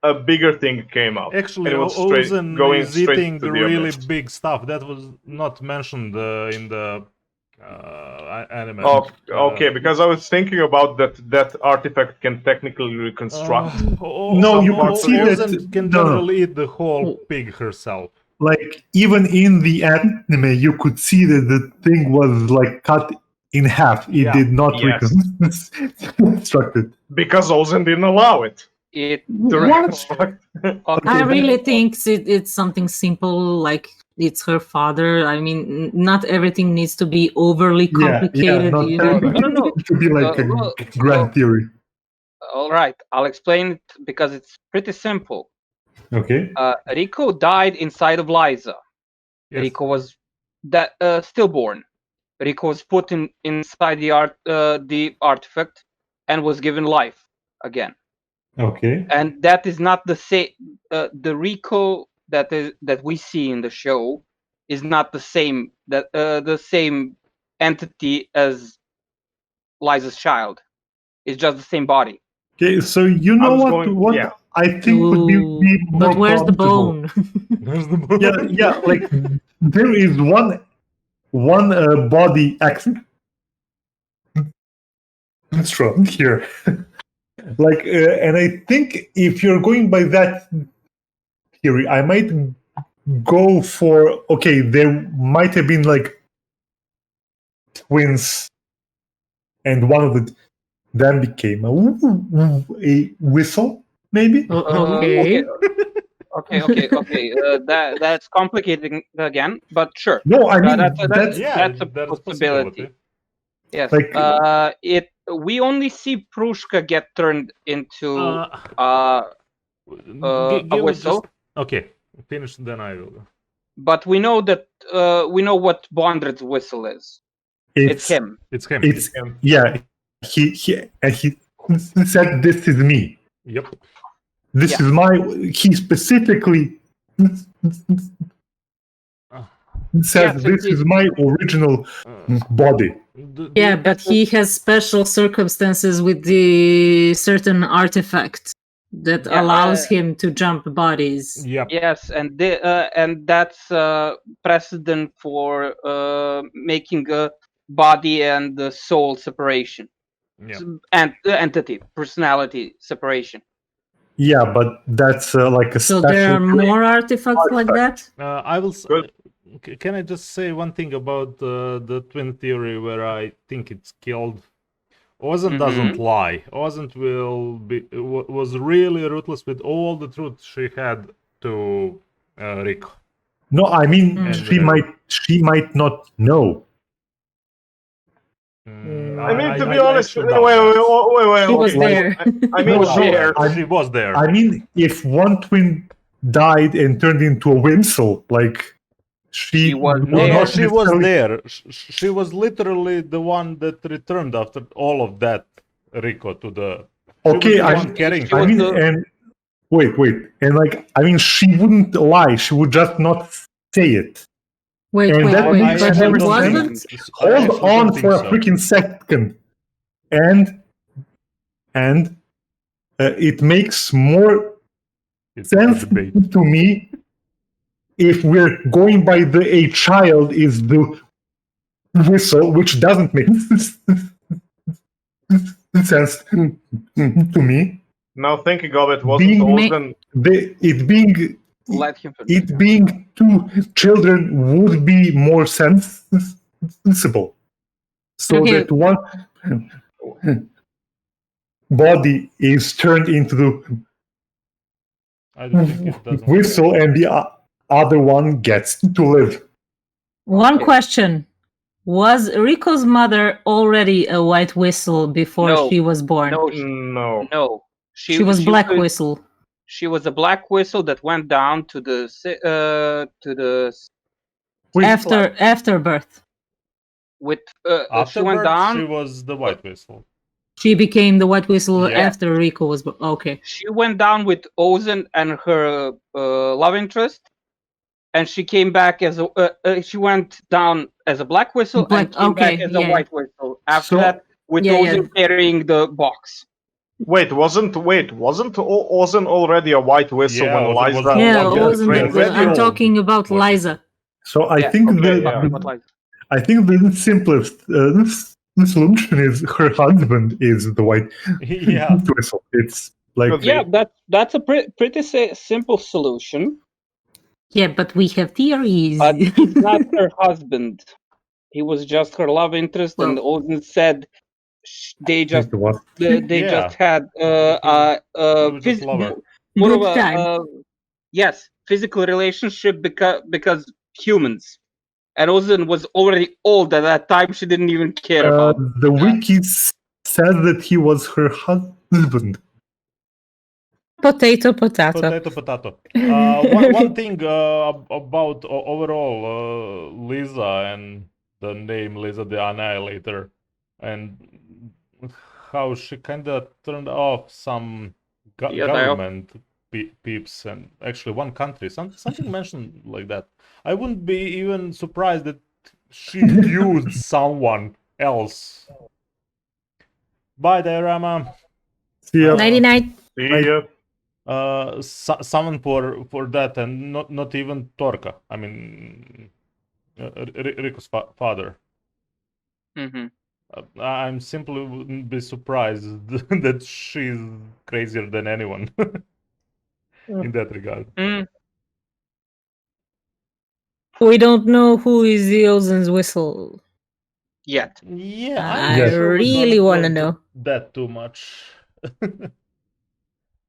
a bigger thing came out. Actually, and it was Ozen going is straight eating to the really abyss. big stuff. That was not mentioned in the anime. Okay, because I was thinking about that artifact can technically reconstruct. No, you could see that- Ozen can no. generally eat the whole pig herself. Like even in the anime, you could see that the thing was like cut in half. It Yeah. did not Yes. reconstruct it. Because Ozen didn't allow it It to What? reconstruct. okay, I Okay, really think it's something simple, like it's her father. I mean, not everything needs to be overly complicated. not you know? No. to be like a well, grand theory. all right, I'll explain it because it's pretty simple. Okay. Rico died inside of Liza. Yes. Rico was stillborn. Rico was put inside the artifact and was given life again. Okay. And that is not the same. The Rico that we see in the show is not the same the same entity as Liza's child. It's just the same body. Okay. So you know what yeah. I think would be more But where's the plausible. bone? There's the bone. Yeah. Like there is one body strong here. Like, and I think if you're going by that theory, I might go for okay. There might have been like twins, and one of them became a whistle, maybe. Okay. Okay. That's complicating again, but sure. No, I mean that's Yeah, a that's possibility. Yes. Like- We only see Prushka get turned into a whistle, Okay, finish, then I will. but we know that we know what Bondred's whistle is. It's him. It's him. It's yeah. He said, "This is me. Yep. This Yeah. is my." He specifically says, Yes, "This it- is my original body." Yeah, but he has special circumstances with the certain artifact that Yeah, allows him to jump bodies. Yep. Yes, and that's precedent for making a body and the soul separation, Yeah. and entity personality separation. Yeah, but that's like a So special. there are more artifacts like that? I will. Good. Can I just say one thing about the twin theory where I think it's killed? Ozen doesn't lie. Ozen was really ruthless with all the truth she had to Rico. No, I mean Mm. she might not know. I mean, to be I honest, actually wait. She was okay. there. I mean, She was there. I mean, if one twin died and turned into a whistle, like she was would there. No, not she was necessarily- there. She was literally the one that returned after all of that, Rico, to the. Okay, she was the I one carrying she I was mean, the- and wait, and like, I mean, she wouldn't lie. She would just not say it. Wait, And that wait. makes But sense. it I wasn't. Hold on for a freaking second, and it makes more sense to me if we're going by a child is the whistle, which doesn't make sense to me. now thinking of it, wasn't Being Ozen? Let him finish. It being two children would be more sensible. So Okay. that one body is turned into the I don't think it doesn't. whistle and the other one gets to live. One question. Was Rico's mother already a white whistle before No. she was born? No. No, She was black whistle. She was a black whistle that went down to the Wait, After birth. with After she went birth, down. she was the white whistle. She became the white whistle Yeah. after Rico was born. Okay. She went down with Ozen and her love interest, and she came back as she went down as a black whistle and came back as a white whistle after So- that with Ozen carrying the box. Wait, wasn't Ozen already a white whistle Yeah, when Ozen Liza? was- Yeah, Oh, wasn't yeah, it? very I'm old. talking about What? Liza. So I Yeah, think okay, the yeah. What like I think the simplest solution is her husband is the white Yeah. whistle. It's like Could be. Yeah, that's a pretty simple solution. Yeah, but we have theories. But he's not her husband. He was just her love interest, and Well- Odin said they just it was. they Yeah. just had were just lover. more Good of a time. yes, physical relationship because humans. And Odin was already old at that time. She didn't even care about The that. wiki says that he was her husband. Potato. Potato. One thing about overall Lisa and the name Lisa the Annihilator, and how she kind of turned off some Yeah, government peeps and actually one country. Something mentioned like that. I wouldn't be even surprised that she used someone else. Bye, Diorama. See ya. 99. See ya. Someone for that, and not even Torka. I mean, Rico's father. Mm-hmm. I'm simply wouldn't be surprised that she's crazier than anyone in that regard. We don't know who is the Ozen's whistle. Yet. Yeah, I I'm sure we're really gonna want go to into know. that too much.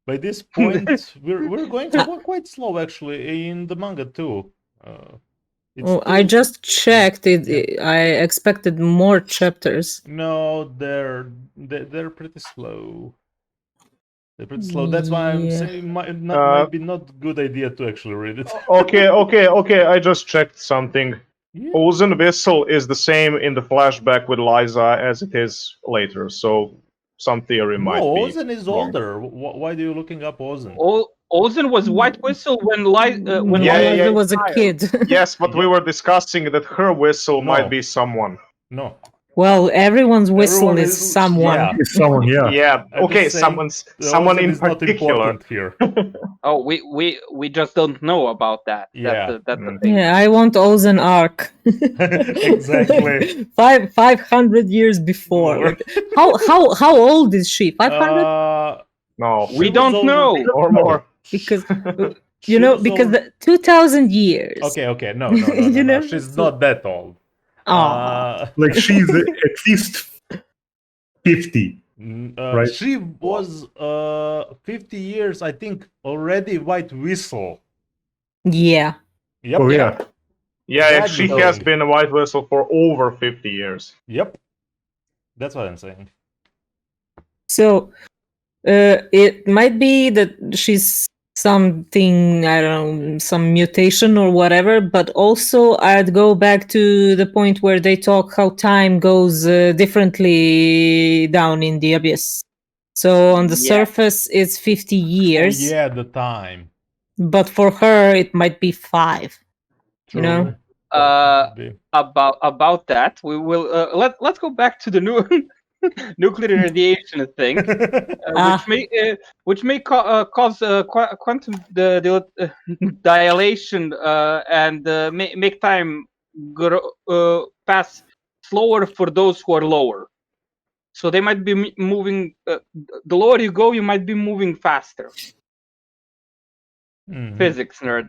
By this point, we're going quite slow actually in the manga too. It's I still- just checked it. I expected more chapters. No, they're pretty slow. They're pretty slow. That's why I'm Yeah. saying might be not good idea to actually read it. Okay. I just checked something. Yeah. Ozen Whistle is the same in the flashback with Liza as it is later, so some theory might No, be. Ozen is wrong. older. Why are you looking up Ozen? Ozen was White Whistle when Yeah, Liza was a child. kid. Yes, but we Yeah. were discussing that her whistle No. might be someone. No. Well, everyone's whistle Everyone is someone. Yeah. It's someone, yeah. Yeah. I'm Okay, just saying someone Ozen in is not particular. important here. Oh, we just don't know about that. Yeah. That's the thing. Yeah, I want Ozen arc. Exactly. 500 years before. How old is she? 500? No, We She don't was know. or more. Because She was because old. the 2000 years. Okay, no. You know, She's so- not that old. Aw. Like she's at least 50. Right. She was 50 years, I think, already White Whistle. Yeah. Yep. Oh yeah. Yeah, That's she the has thing. been a white whistle for over 50 years. Yep. That's what I'm saying. So it might be that she's something, I don't know, some mutation or whatever, but also I'd go back to the point where they talk how time goes differently down in the abyss. So on the Yeah. surface it's 50 years, Oh yeah, the time. but for her it might be 5. True. You know? About that, we will let's go back to the new nuclear radiation thing, which may cause quantum dilation and make time pass slower for those who are lower. So they might be moving. The lower you go, you might be moving faster. Physics nerd.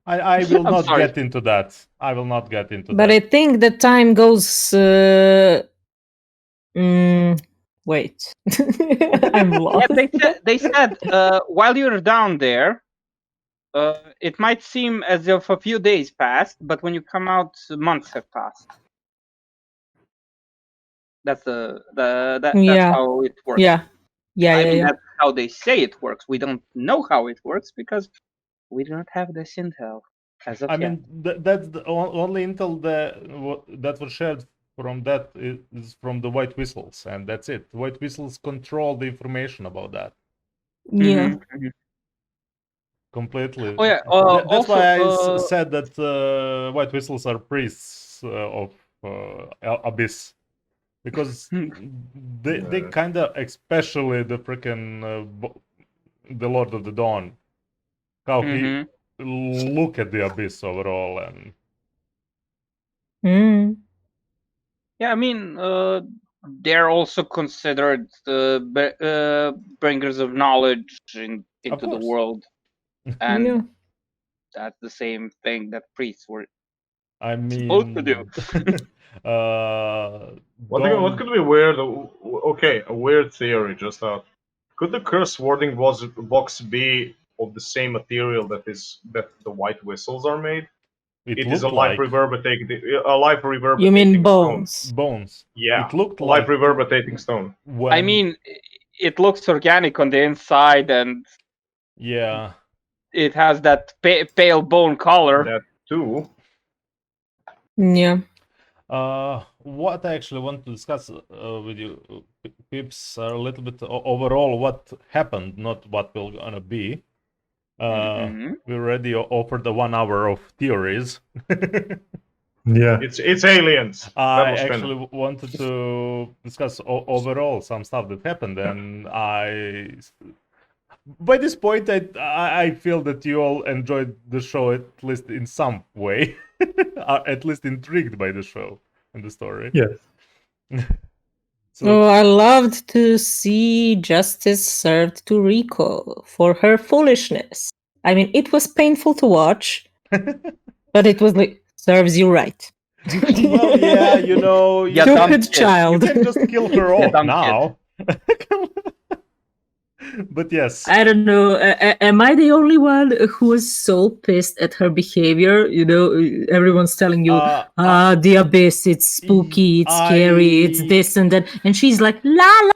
I will I'm not sorry. get into that. I will not get into But that. I think the time goes wait. I'm lost. Yeah, they said while you're down there, it might seem as if a few days passed, but when you come out, months have passed. That's that's Yeah. how it works. Yeah. I mean, Yeah. that's how they say it works. We don't know how it works because we do not have this intel as of I yet. mean, that's the only intel that was shared from that is from the White Whistles, and that's it. White Whistles control the information about that Yeah. completely. Oh yeah. That's Also, why I said that White Whistles are priests of Abyss, because they kind of, especially the freaking the Lord of the Dawn, how he look at the Abyss overall, and Mm. Yeah, I mean, they're also considered bringers of knowledge into the course. world, and Yeah. that's the same thing that priests were I supposed to do. mean, What could be weird? Okay, a weird theory. Just could the curse warding box be of the same material that the white whistles are made? It is a looked life like reverberating You mean stone. bones? bones. Yeah, It looked a life like reverberating stone. when. I mean, it looks organic on the inside, and yeah. it has that pale bone color. That too. Yeah. What I actually want to discuss with you, Pips, a little bit overall what happened, not what will gonna be. Mhm. We already offered the 1 hour of theories. Yeah. It's aliens. That I was actually finished. wanted to discuss overall some stuff that happened, and by this point, I feel that you all enjoyed the show at least in some way, are at least intrigued by the show and the story. Yes. Oh, I loved to see justice served to Rico for her foolishness. I mean, it was painful to watch, but it was like, serves you right. Well, yeah, you know, Yeah, you dumb Stupid kid. child. can just kill her off dumb kid. now. But yes. I don't know. Am I the only one who was so pissed at her behavior? You know, everyone's telling you, the abyss, it's spooky, it's scary, it's this and that. And she's like, la la,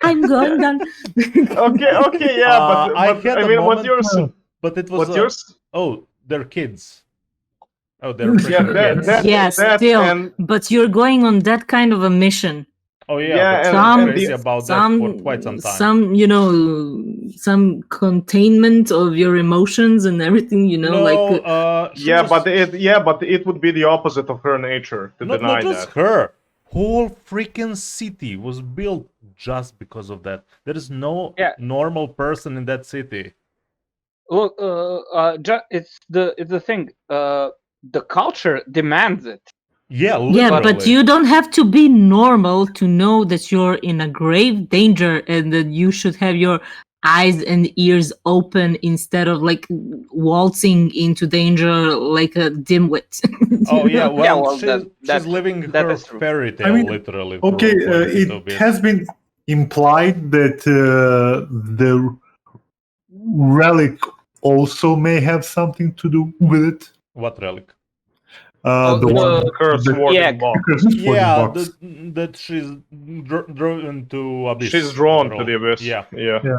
I'm going down. Okay, yeah, but I had I a mean, what's moment, yours? but it was What's yours? oh, they're kids. Oh, they're Yeah, freaking kids. Yes, that still. and But you're going on that kind of a mission. Oh yeah, Yeah, but and- I'm and crazy the- about that for quite some time. Some, you know, some containment of your emotions and everything, you know, No, like she yeah, was- but it would be the opposite of her nature to deny not just that. her. Whole freaking city was built just because of that. There is no Yeah. normal person in that city. Look, it's the thing. The culture demands it. Yeah, literally. yeah, but you don't have to be normal to know that you're in a grave danger and that you should have your eyes and ears open instead of like waltzing into danger like a dimwit. Oh yeah, know? well, well, she's living that her is true. fairy tale, I mean, literally. Okay, for a little it bit. has been implied that the relic also may have something to do with it. What relic? The one, Curse the warding yeah. box. curse warding Yeah, box. that she's drawn to abyss. She's drawn to overall. the abyss. Yeah. Yeah.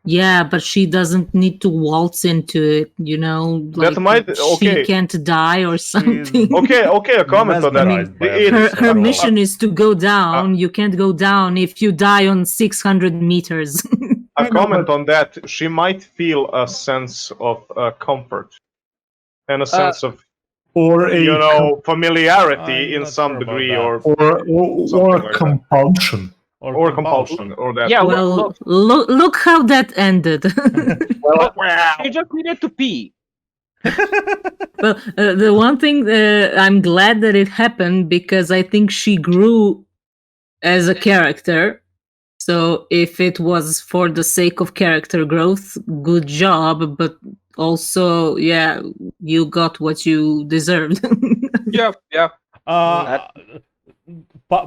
Yeah, but she doesn't need to waltz into it, you know. That Like might- she okay. can't die or something. Okay, a comment on that. Mesmerized by It- abyss Her overall. mission is to go down. You can't go down if you die on 600 meters. A comment on that. She might feel a sense of comfort and a sense of Or a familiarity I'm in not some sure about degree, that. or or like that. compulsion. or compulsion, or that. Yeah, well, look how that ended. She just needed to pee. Well, the one thing I'm glad that it happened because I think she grew as a character. So if it was for the sake of character growth, good job. But also, yeah, you got what you deserved. Yeah.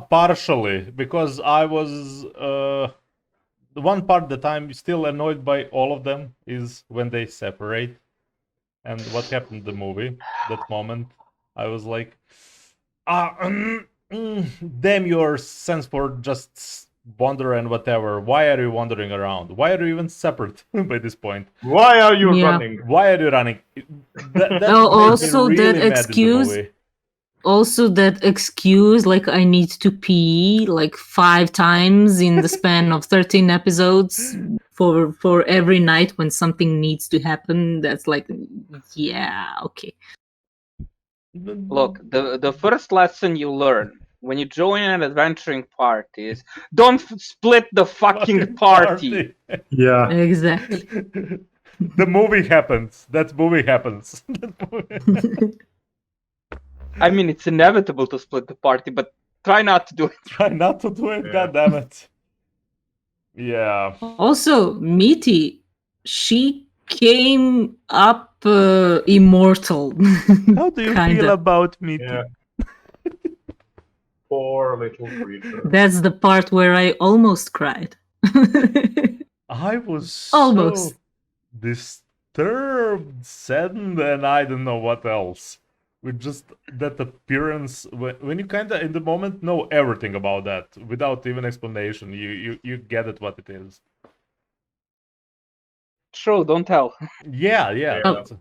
Partially, because I was the one part that I'm still annoyed by all of them is when they separate, and what happened in the movie. That moment, I was like, damn your sense for just wander and whatever. Why are you wandering around? Why are you even separate by this point? Why are you Yeah. running? Why are you running? That made me also really that mad in the excuse- movie. Also, that excuse, like I need to pee like 5 times in the span of 13 episodes for every night when something needs to happen. That's like, yeah, okay. Look, the first lesson you learn when you join an adventuring party is don't split the fucking party. Yeah. Exactly. The movie happens. That movie happens. I mean, it's inevitable to split the party, but try not to do it. Try not to do it, Yeah. goddammit. Yeah. Also, Meaty, she came up immortal. How do you Kinda. feel about me? Yeah. Poor little creature. That's the part where I almost cried. I was Almost. so disturbed, saddened, and I don't know what else. With just that appearance, when you kind of in the moment know everything about that without even explanation, you get it what it is. True, don't tell. Yeah. Yeah. that's-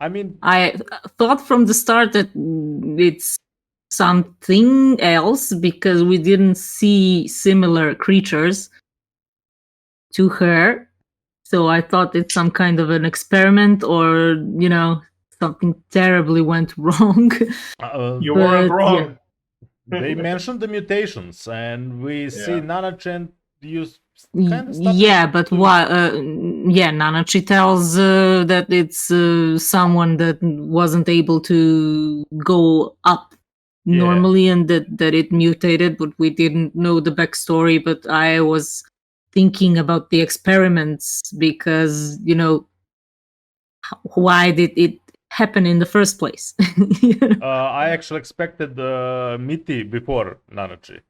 I mean, I thought from the start that it's something else because we didn't see similar creatures to her. So I thought it's some kind of an experiment or, something terribly went wrong. You weren't But, wrong. they mentioned the mutations, and we see Yeah. Nana-chan use kind of stuff. Yeah, but why? Nanachi tells that it's someone that wasn't able to go up Yeah. normally, and that it mutated, but we didn't know the backstory. But I was thinking about the experiments because why did it happen in the first place? I actually expected Miti before Nanachi.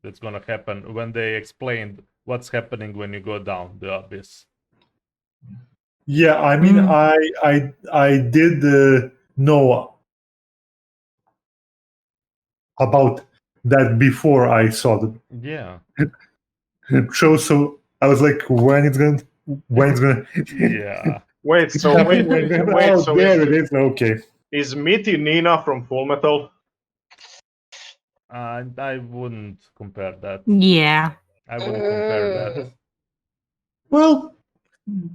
That's gonna happen when they explained what's happening when you go down the abyss. Yeah, I mean, I did know about that before I saw the Yeah. show, so I was like, when it's gonna Yeah. Wait, so Oh, so there it is. Okay. is Mitty Nina from Full Metal? I wouldn't compare that. Yeah. I wouldn't compare that. Well,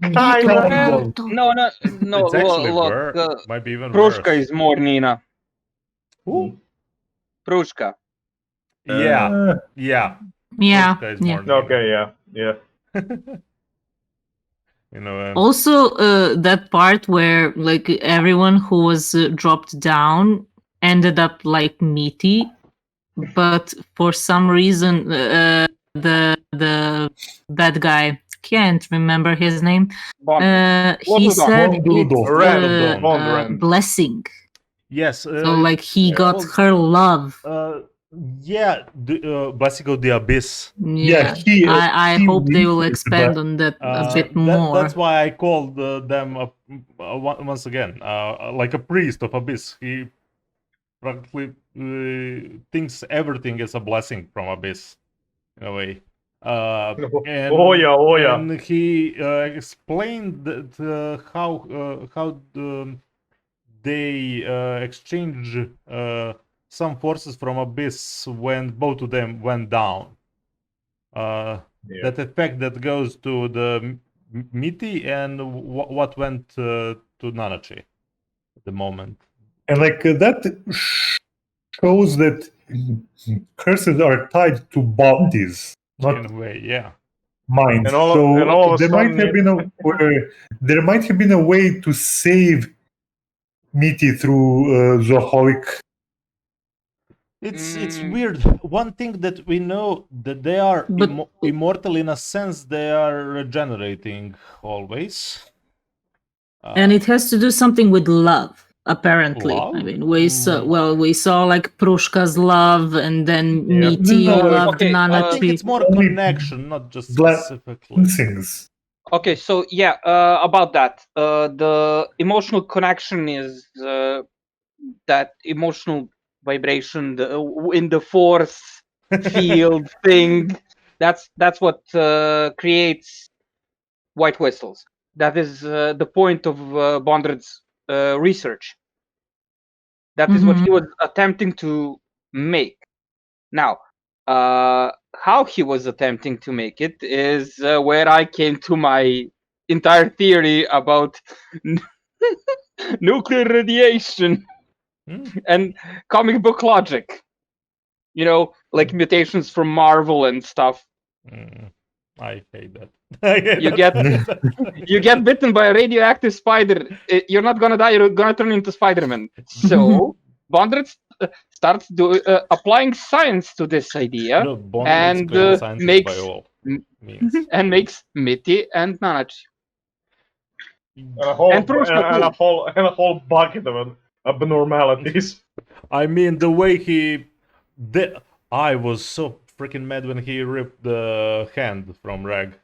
kind Well, of. no, It's actually look, might be even Prushka worse. is more Nina. Who? Prushka. Yeah. Yeah. Yeah. Prushka is Yeah. more Nina. Okay, yeah. Also, that part where like everyone who was dropped down ended up like Meaty, but for some reason the bad guy, can't remember his name. He said it's Bondrand. blessing. Yes. So like he got well, her love. Yeah, Basico the Abyss. Yeah, I hope they will expand on that a bit more. That's why I called them once again like a priest of Abyss. He practically thinks everything is a blessing from Abyss, in a way. And, Oh yeah. And he explained that, how they exchange some forces from Abyss when both of them went down. That effect that goes to the Miti and what went to Nanachi at the moment. And like that shows that curses are tied to bodies, not in a way, yeah. minds. And all of a there might sudden have been a way to save Miti through Zoholic. It's weird. One thing that we know that they are immortal in a sense, they are regenerating always. And it has to do something with love, apparently. Love? I mean, we saw like Prushka's love, and then Miti loved Nanachi. I think it's more connection, not just specifically. Things. Okay, so yeah, about that, the emotional connection is that emotional vibration in the force field thing. That's what creates white whistles. That is the point of Bondred's research. That is what he was attempting to make. Now, how he was attempting to make it is where I came to my entire theory about nuclear radiation and comic book logic. Like mutations from Marvel and stuff. I hate that. You get bitten by a radioactive spider. You're not gonna die. You're gonna turn into Spider-Man. So Bondred applying science to this idea, Bond and explains science makes by all means. and makes Mitty and Nanachi. And a whole And proves the and a whole bucket of abnormalities. I mean, the way he did, I was so freaking mad when he ripped the hand from Reg.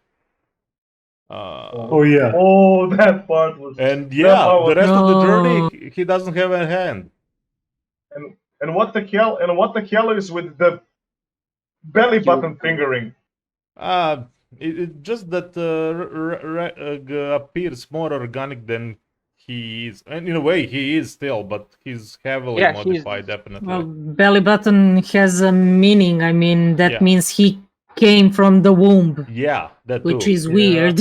Oh yeah. Oh, that part was. And that yeah, part the was- rest of the No. journey, he doesn't have a hand. And what the hell? And what the hell is with the belly button fingering? It just that Reg appears more organic than he is, and in a way he is still, but he's heavily Yeah, he's- modified, definitely. Well, belly button has a meaning. I mean, that Yeah. means he came from the womb, Yeah, that which too. is weird.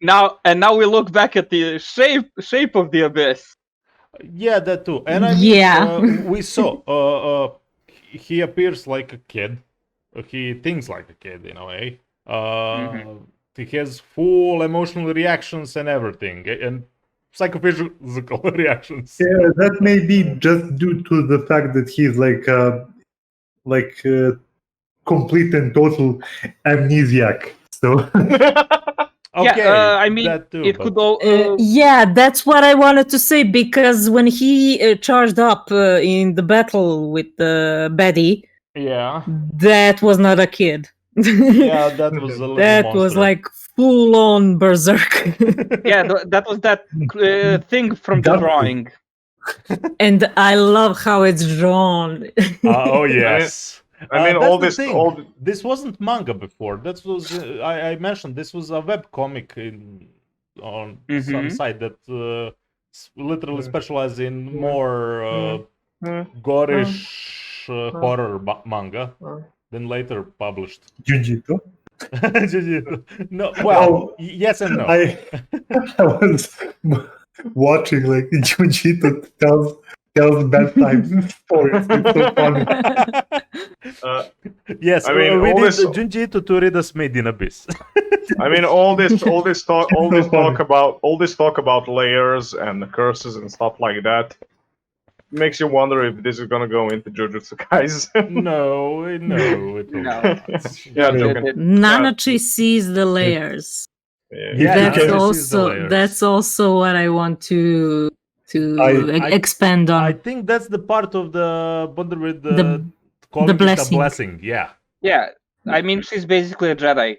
Now we look back at the shape of the abyss. Yeah, that too. And I mean, Yeah. we saw he appears like a kid. He thinks like a kid in a way. He has full emotional reactions and everything, and psychophysical reactions. Yeah, that may be just due to the fact that he's like complete and total amnesiac. So Okay, I mean, that too. it but- could all. Yeah, that's what I wanted to say, because when he charged up in the battle with Betty, Yeah, that was not a kid. yeah, that was a little That monster. was like full on berserk. Yeah, that was that thing from the That- drawing. And I love how it's drawn. Oh yes. I mean, That's all the this, thing. all th- This wasn't manga before. That was I mentioned this was a web comic on some Mhm. site that literally specializes in more Mm. gorish horror manga. Then later published. Junjito. No, well, Oh, yes and no. I was watching like Junjito tells bedtime stories. It's so funny. Yes, I mean, we all did this- Junji to read us Made in Abyss. I mean, all this talk, all So this talk funny. about layers and curses and stuff like that makes you wonder if this is gonna go into Jujutsu Kaisen. No, it will No. not. Yeah, It- joking. it- Nanachi sees the layers. Yeah, that's Nanachi sees the also layers. that's also what I want to I- expand on. I think that's the part of the bundle with The- calling the it a blessing. blessing. Yeah. Yeah, I mean, she's basically a Jedi.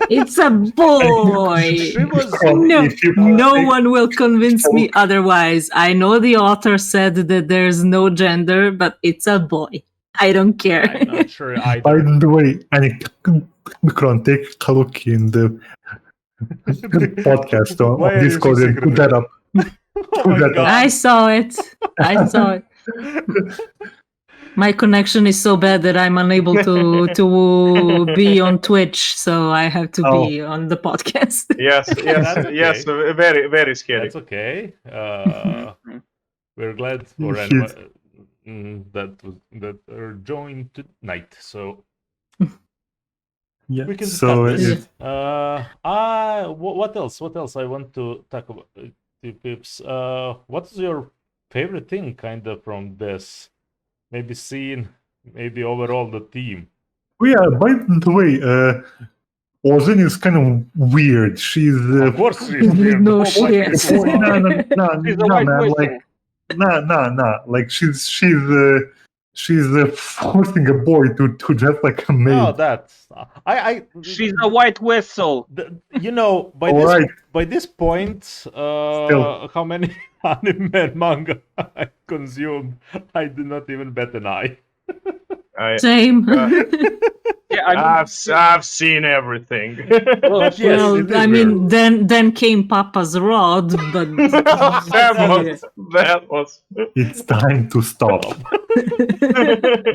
It's a boy. She was No, If you no take- one will convince me otherwise. I know the author said that there's no gender, but it's a boy. I don't care. I'm not sure By either. the way, Nikron, take a look in the podcast on Why are you Discord so and put that up. Oh my that- god. I saw it. I saw it. My connection is so bad that I'm unable to be on Twitch, so I have to be on the podcast. Yes, That's yes, okay. yes. Very, very scary. That's okay. We're glad for Yes. anyone that are joined tonight. So Yeah. we can So discuss it- this. What else? What else I want to talk about? Pips. What's your favorite thing, kind of, from this? Maybe scene, maybe overall the theme. Oh, yeah, by the way, Ozin is kind of weird. She's Of course, she's weird. No Oh, shit. my no, God. She's a no, white man. whistle. Like, nah. Like she's forcing a boy to dress like a maid. Oh, that I She's a white whistle. you know, by All this right. by this point, Still. how many anime and manga I consumed, I do not even bat an eye. Same. Yeah, I mean, I've seen everything. look, Yes, Well, it is I mean, then came Papa's Rod, but that was. It's time to stop.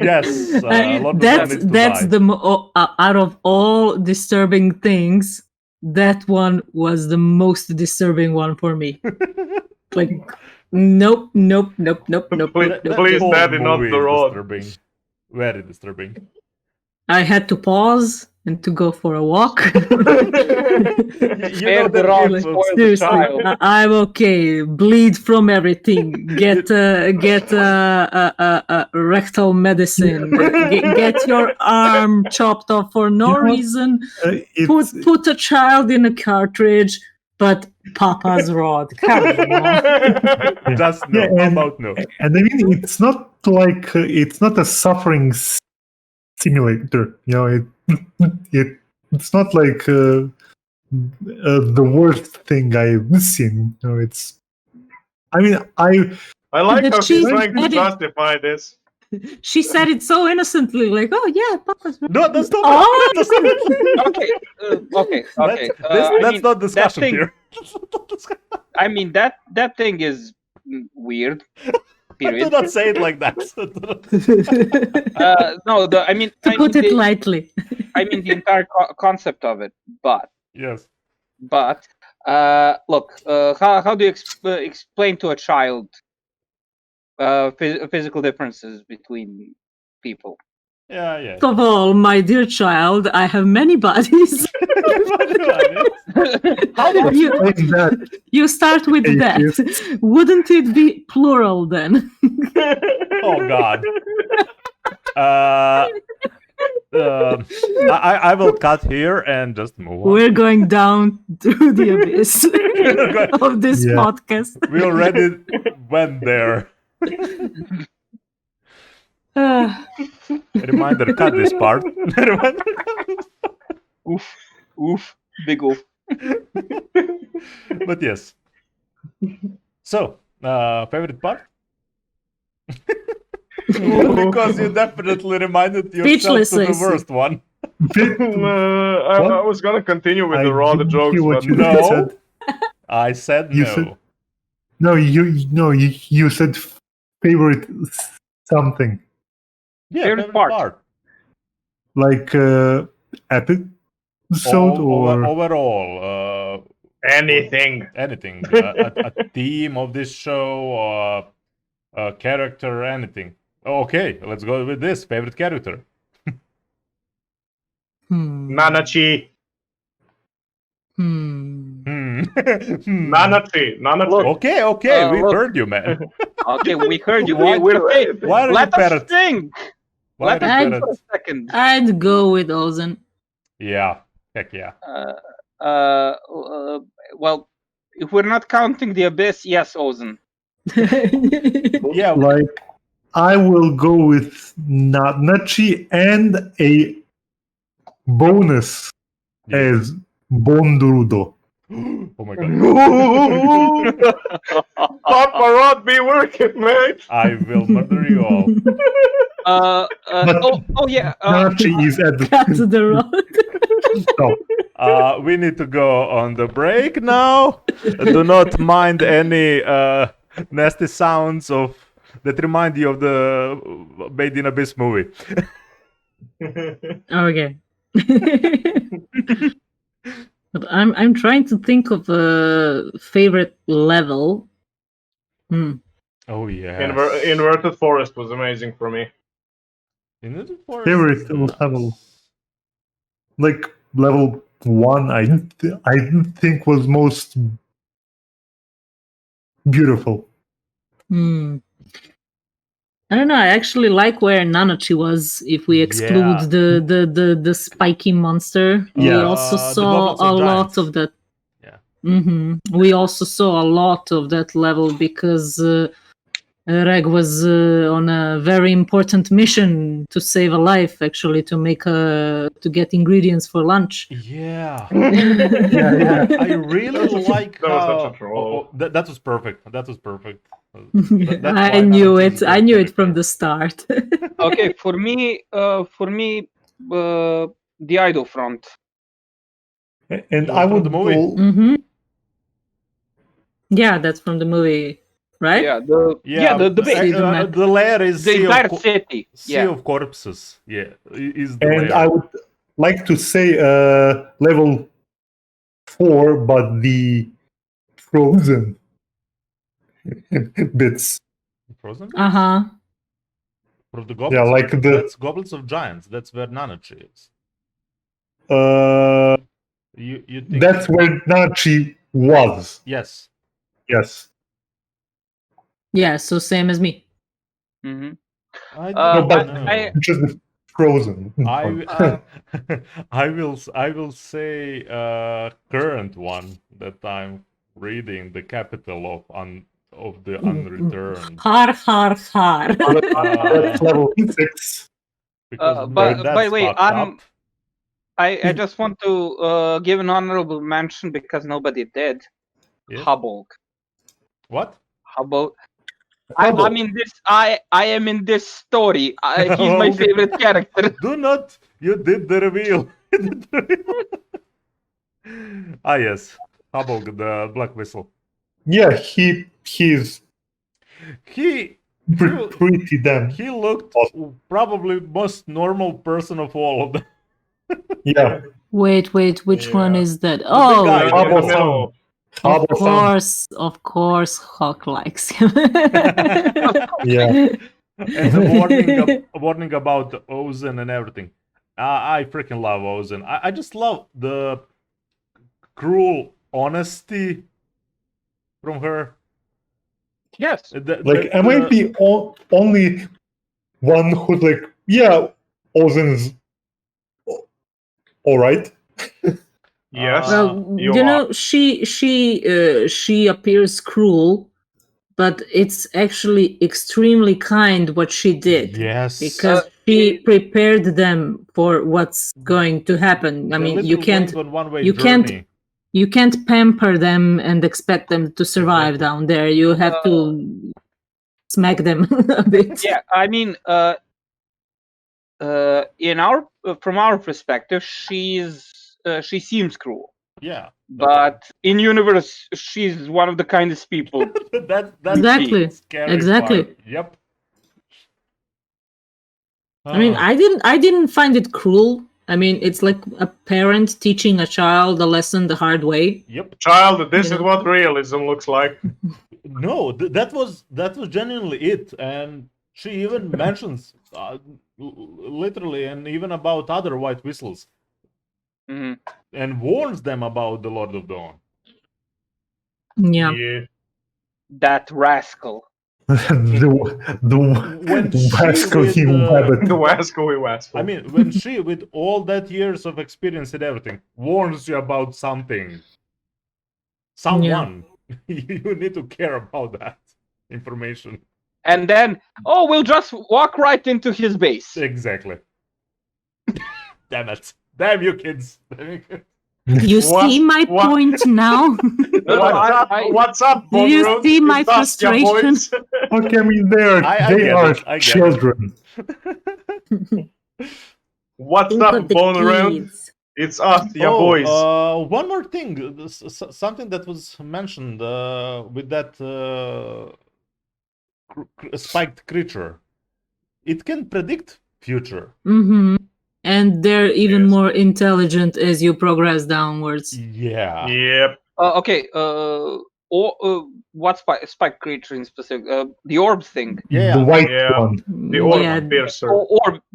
Yes, Lord of that's Sun needs to that's die. the out of all disturbing things, that one was the most disturbing one for me. Like, nope. Please, That Daddy, not whole the rod. disturbing. Very disturbing. I had to pause and to go for a walk. You know Spare the that rod, you- spoil the Seriously, child. I'm okay. Bleed from everything. Get rectal medicine. Get your arm chopped off for no You know what? reason. It's Put a child in a cartridge, but Papa's rod. Come on. Just no. Yeah, How and- about no? and I mean, it's not like it's not a suffering simulator. You know, it's not like the worst thing I've seen. You know, it's. I mean, I I like But how she he's trying to said it. justify this. She said it so innocently, like, "Oh yeah, Papa's rod." No, stop. Oh! Okay, okay. That's I mean, not discussion thing- here. I mean that thing is weird. Do Period. not say it like that. No, I mean, To put it lightly. I mean the entire concept of it. But Yes. look, how do you explain to a child physical differences between people? Yeah. First of all, my dear child, I have many bodies. How do you, like that. you start with Hey, that. yes. Wouldn't it be plural then? Oh God. I will cut here and just move on. We're going down to the abyss of this Yeah. podcast. We already went there. Reminder, cut this part. oof, big oof. But yes. So, favorite part? Because you definitely reminded yourself Speechless, to I the see. worst one. I was gonna continue with the rod didn't jokes, hear what but you No. said. I said You no. said- No, you said favorite something Yeah, Favorite part. like episode or Overall, anything. anything. A theme of this show, a character, anything. Okay, let's go with this. Favorite character. Nanachi. Nanachi. Okay, we look. heard you, man. Okay, we heard you. Why- We're safe. Why are you Let us parrots? think. Why Let are us you think parrots? for a second. I'd go with Ozen. Yeah, heck yeah. Well, if we're not counting the abyss, yes, Ozen. Yeah, like I will go with Nachi and a bonus yeah. as Bondurudo. Oh my god. Papa Rod, be working, mate. I will murder you all. Oh yeah. Nachi is at Cut the the rod. top. We need to go on the break now. Do not mind any nasty sounds of that remind you of the Made in Abyss movie. Okay. But I'm trying to think of a favorite level. Oh yeah. Inverted Forest was amazing for me. Favorite level. Like level 1, I didn't think was most beautiful. I don't know. I actually like where Nanachi was. If we exclude Yeah. the spiky monster, we Yeah. also The saw Goblins of a lot Giants. of that. Yeah. We also saw a lot of that level because Reg was on a very important mission to save a life. Actually, to get ingredients for lunch. Yeah. Yeah. I really like That was how such a troll. that was perfect. That was perfect. I knew it. I knew it from the start. Okay, for me, the Idol front. And You I want would the movie? go. Yeah, that's from the movie, right? Yeah, the base. See the map. the layer is The entire city. sea Yeah. of corpses. Yeah, is the And layer. I would like to say level 4, but the frozen bits. Frozen? Uh-huh. For the Yeah, goblins, like that's Goblins of Giants. That's where Nanachi is. You think that's where Nachi was. Yes. Yes. Yeah, so same as me. Mm-hmm. I No, don't but know. just the frozen. I I will say current one that I'm reading, the capital of the unreturned. Har, har, har. That's level 6. Because By that's the way, fucked up. I just want to give an honorable mention because nobody did. Yes. Hubble. What? Hubble. Hubble. I'm in this. I am in this story. He's my Okay. favorite character. Do not. You did the reveal. Ah yes, Hubble, the Black Whistle. Yeah, he's He pretty damn. he looked awesome. probably most normal person of all of them. Yeah. Wait, which one Yeah. is that? big Oh, guy. In Hubble the middle. of course, Hawk likes him. Yeah. And the warning about Ozen and everything. I freaking love Ozen. I just love the cruel honesty from her. Yes. Like, am I the only one who's like, yeah, Ozen's all right? Yes. Well, you you are. know, she appears cruel, but it's actually extremely kind what she did. Yes. Because she prepared them for what's going to happen. I mean, you can't going on one-way you journey. can't you can't pamper them and expect them to survive Exactly. down there. You have to smack them a bit. Yeah. I mean, from our perspective, she seems cruel, Yeah. but in universe, she's one of the kindest people. That's Exactly. the scary Exactly. part. Yep. I mean, I didn't find it cruel. I mean, it's like a parent teaching a child a lesson the hard way. Yep. Child, this You is know? what realism looks like. No, that was genuinely it, and she even mentions literally, and even about other white whistles, Mhm. and warns them about the Lord of Dawn. Yeah. That rascal. the When she wascally with, rabbit. The wascally wascal. I mean, when she, with all that years of experience and everything, warns you about something, someone, you need to care about that information. And then, we'll just walk right into his base. Exactly. Damn it. Damn you, kids. You see my point now? What's up, Do you Bonroot? see my It's us, ya frustration? boys. Okay, I mean, they are children. What's Think up, of the Bonroot? kids. It's us, ya boys. One more thing. Something that was mentioned with that spiked creature. It can predict future. Mm-hmm. And they're even Yes. more intelligent as you progress downwards. Yeah. Yep. Okay. What spike creature in specific? The orb thing. The white Yeah. one. The orb Yeah, piercer.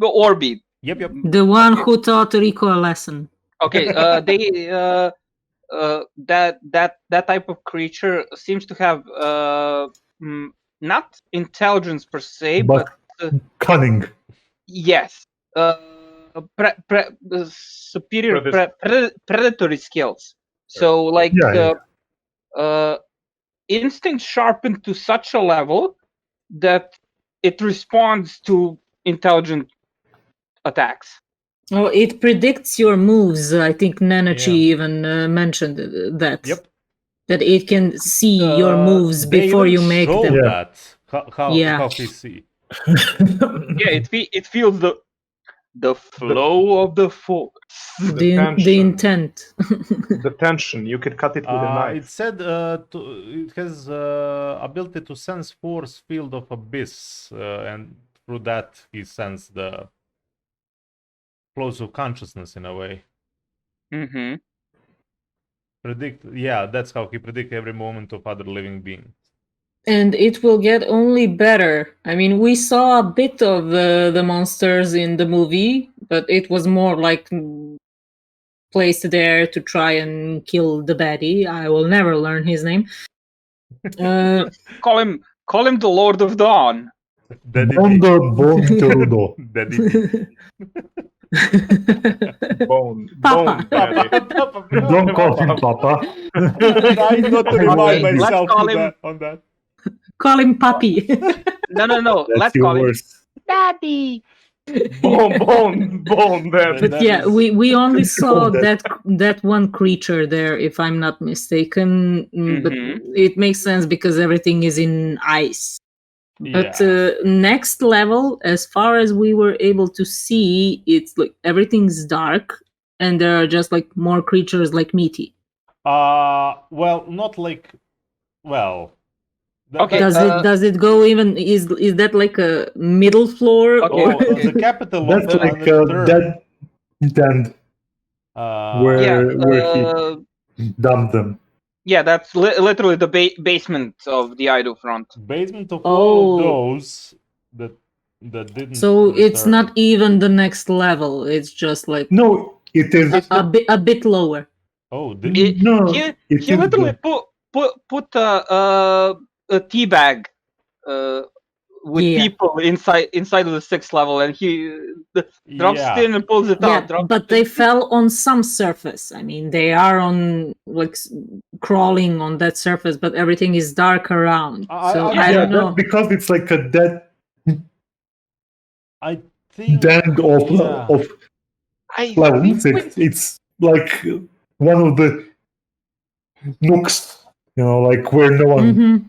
The Orbi. Yep. the one who taught Rico a lesson. Okay. That type of creature seems to have not intelligence per se, But cunning. yes, superior predatory skills. So, like, instinct sharpened to such a level that it responds to intelligent attacks. Oh, it predicts your moves. I think Nanachi even mentioned that. Yep. That it can see your moves they before even you make show them. that. How he see. Yeah, it feels the flow of the force. The intent. The tension. You could cut it with a knife. It said it has ability to sense force field of abyss, and through that he sensed the flows of consciousness in a way. Mm-hmm. Predict, yeah, that's how he predict every moment of other living beings. And it will get only better. I mean, we saw a bit of the monsters in the movie, but it was more like placed there to try and kill the baddie. I will never learn his name. Call him the Lord of Dawn. Daddy Mondo Bonterudo. Daddy B. Bone Papa. daddy. Don't call him Papa. Trying not to remind Let's myself call to him- that, on that. Call him Puppy. No. That's Let's your call him worst. Daddy. Bone daddy. But That yeah, is- we only saw that. that one creature there, if I'm not mistaken. But Mhm. it makes sense because everything is in ice. But Yeah. next level, as far as we were able to see, it's like everything's dark, and there are just like more creatures like Meaty. Well, not like, well. Okay, Does it go even? Is that like a middle floor? Okay, Or the capital of That's the like Unreturned. that end where he dumped them. Yeah, that's literally the basement of the idol front. Basement of all of Oh. those that didn't. So it's return. not even the next level. It's just like No, it is. a bit lower. Oh, No, He it he is literally the- put a tea bag with Yeah. people inside of the 6th level, and he drops yeah. it in and pulls it Yeah, out. Drops but it they in. fell on some surface. I mean, they are on like crawling on that surface, but everything is dark around. So I yeah, don't know. that's because it's like a dead I think. end of Yeah. I levels. think It's like one of the nooks, like where no one. Mhm.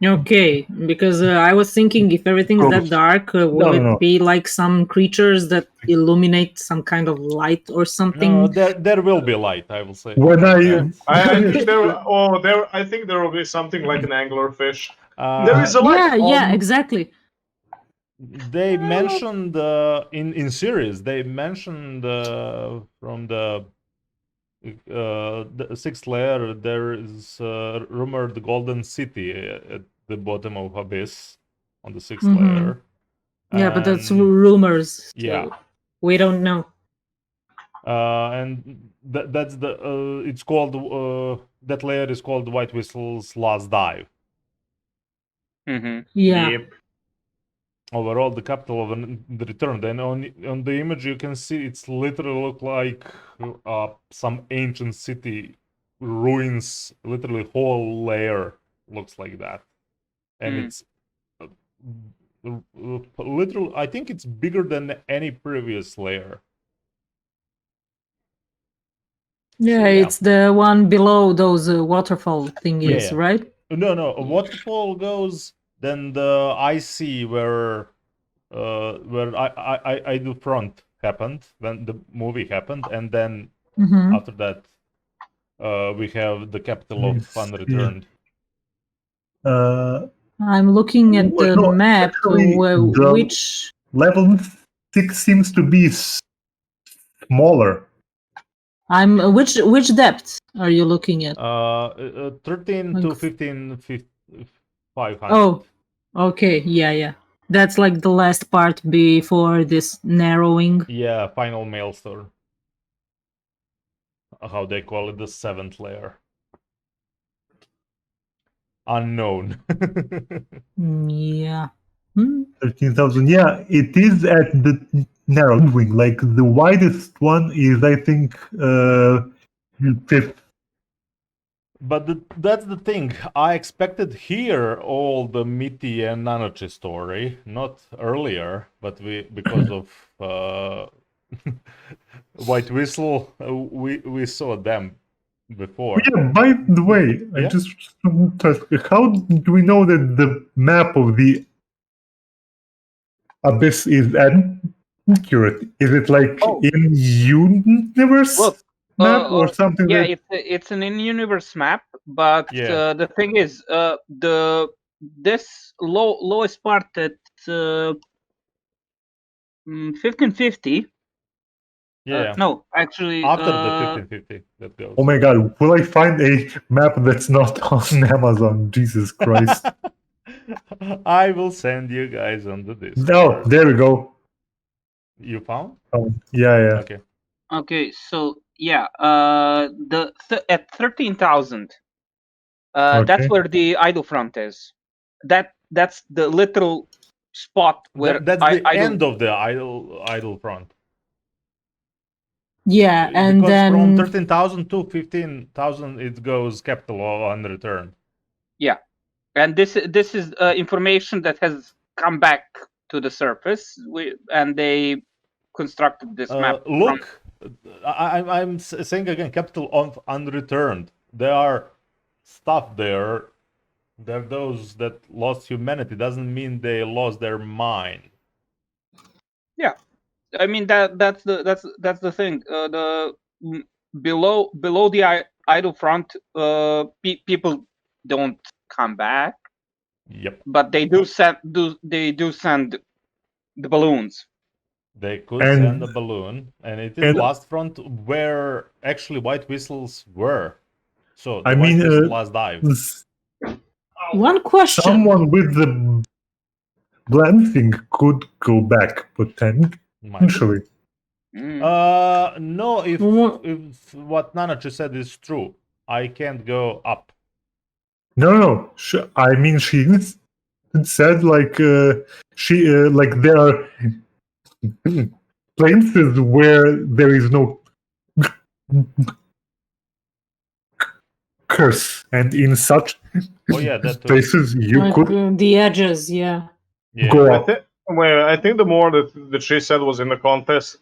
Okay, because I was thinking if everything's that Gross. dark, will No. it be like some creatures that illuminate some kind of light or something? No, there will be light. I will say. When I I think I think there will be something like an anglerfish. There is a Yeah, exactly. They mentioned in series. They mentioned from the 6th layer there is rumored golden city at the bottom of abyss on the 6th Mhm. layer. Yeah, but that's And- rumors. So yeah. we don't know. And that's the it's called that layer is called White Whistle's Last Dive. Mhm. Yeah. Yep. Overall, the capital of the return. Then on the image you can see it's literally look like some ancient city ruins. Literally whole layer looks like that, and it's literally. I think it's bigger than any previous layer. Yeah, yeah. it's the one below those waterfall thingies, Yeah. right? No, a waterfall goes. Then the icy where I do front happened when the movie happened, and then Mhm. after that we have the capital of Yes, Unreturned. I'm looking at the no, map. actually, the- Which level 6 seems to be smaller. which depth are you looking at? 13 to Like- 15, 500. Oh, okay, yeah. That's like the last part before this narrowing. Yeah, final maelstrom. How they call it, the 7th layer. Unknown. Yeah. 13,000. Yeah, it is at the narrow wing. Like the widest one is, I think, 5th. But that's the thing. I expected here all the Mitty and Nanochi story, not earlier, but because of White Whistle, we saw them before. Yeah, by the way, I Yeah? just want to ask, how do we know that the map of the abyss is accurate? Is it like in universe Look, map or something? Yeah, that... it's an in-universe map, but Yeah. the thing is, this lowest part at 1550. Yeah. No, actually, After the 1550 that goes. Oh my god, will I find a map that's not on Amazon? Jesus Christ. I will send you guys on the Discord. Oh, there we go. You found? Yeah. Okay. Okay, so yeah, at 13,000, that's Okay. where the idle front is. That's the literal spot where That's the idle. end of the idle front. Yeah, and because from then 13,000 to 15,000 it goes capital on return. Yeah, and this is information that has come back to the surface. And they constructed this map. Look, I'm saying again, capital on unreturned. There are stuff there. They're those that lost humanity. Doesn't mean they lost their mind. Yeah, I mean that's the thing. Below the idle front, people don't come back. Yep. But they do send the balloons. They could send a balloon, and it is last front where actually white whistles were. So the white whistle last dive. One question. Someone with the blend thing could go back potentially. No, if what Nanachi said is true, I can't go up. No. I mean, she said like like there are places where there is no curse, and in such places you like could the edges. Yeah. Go up. I think the more that she said was in the context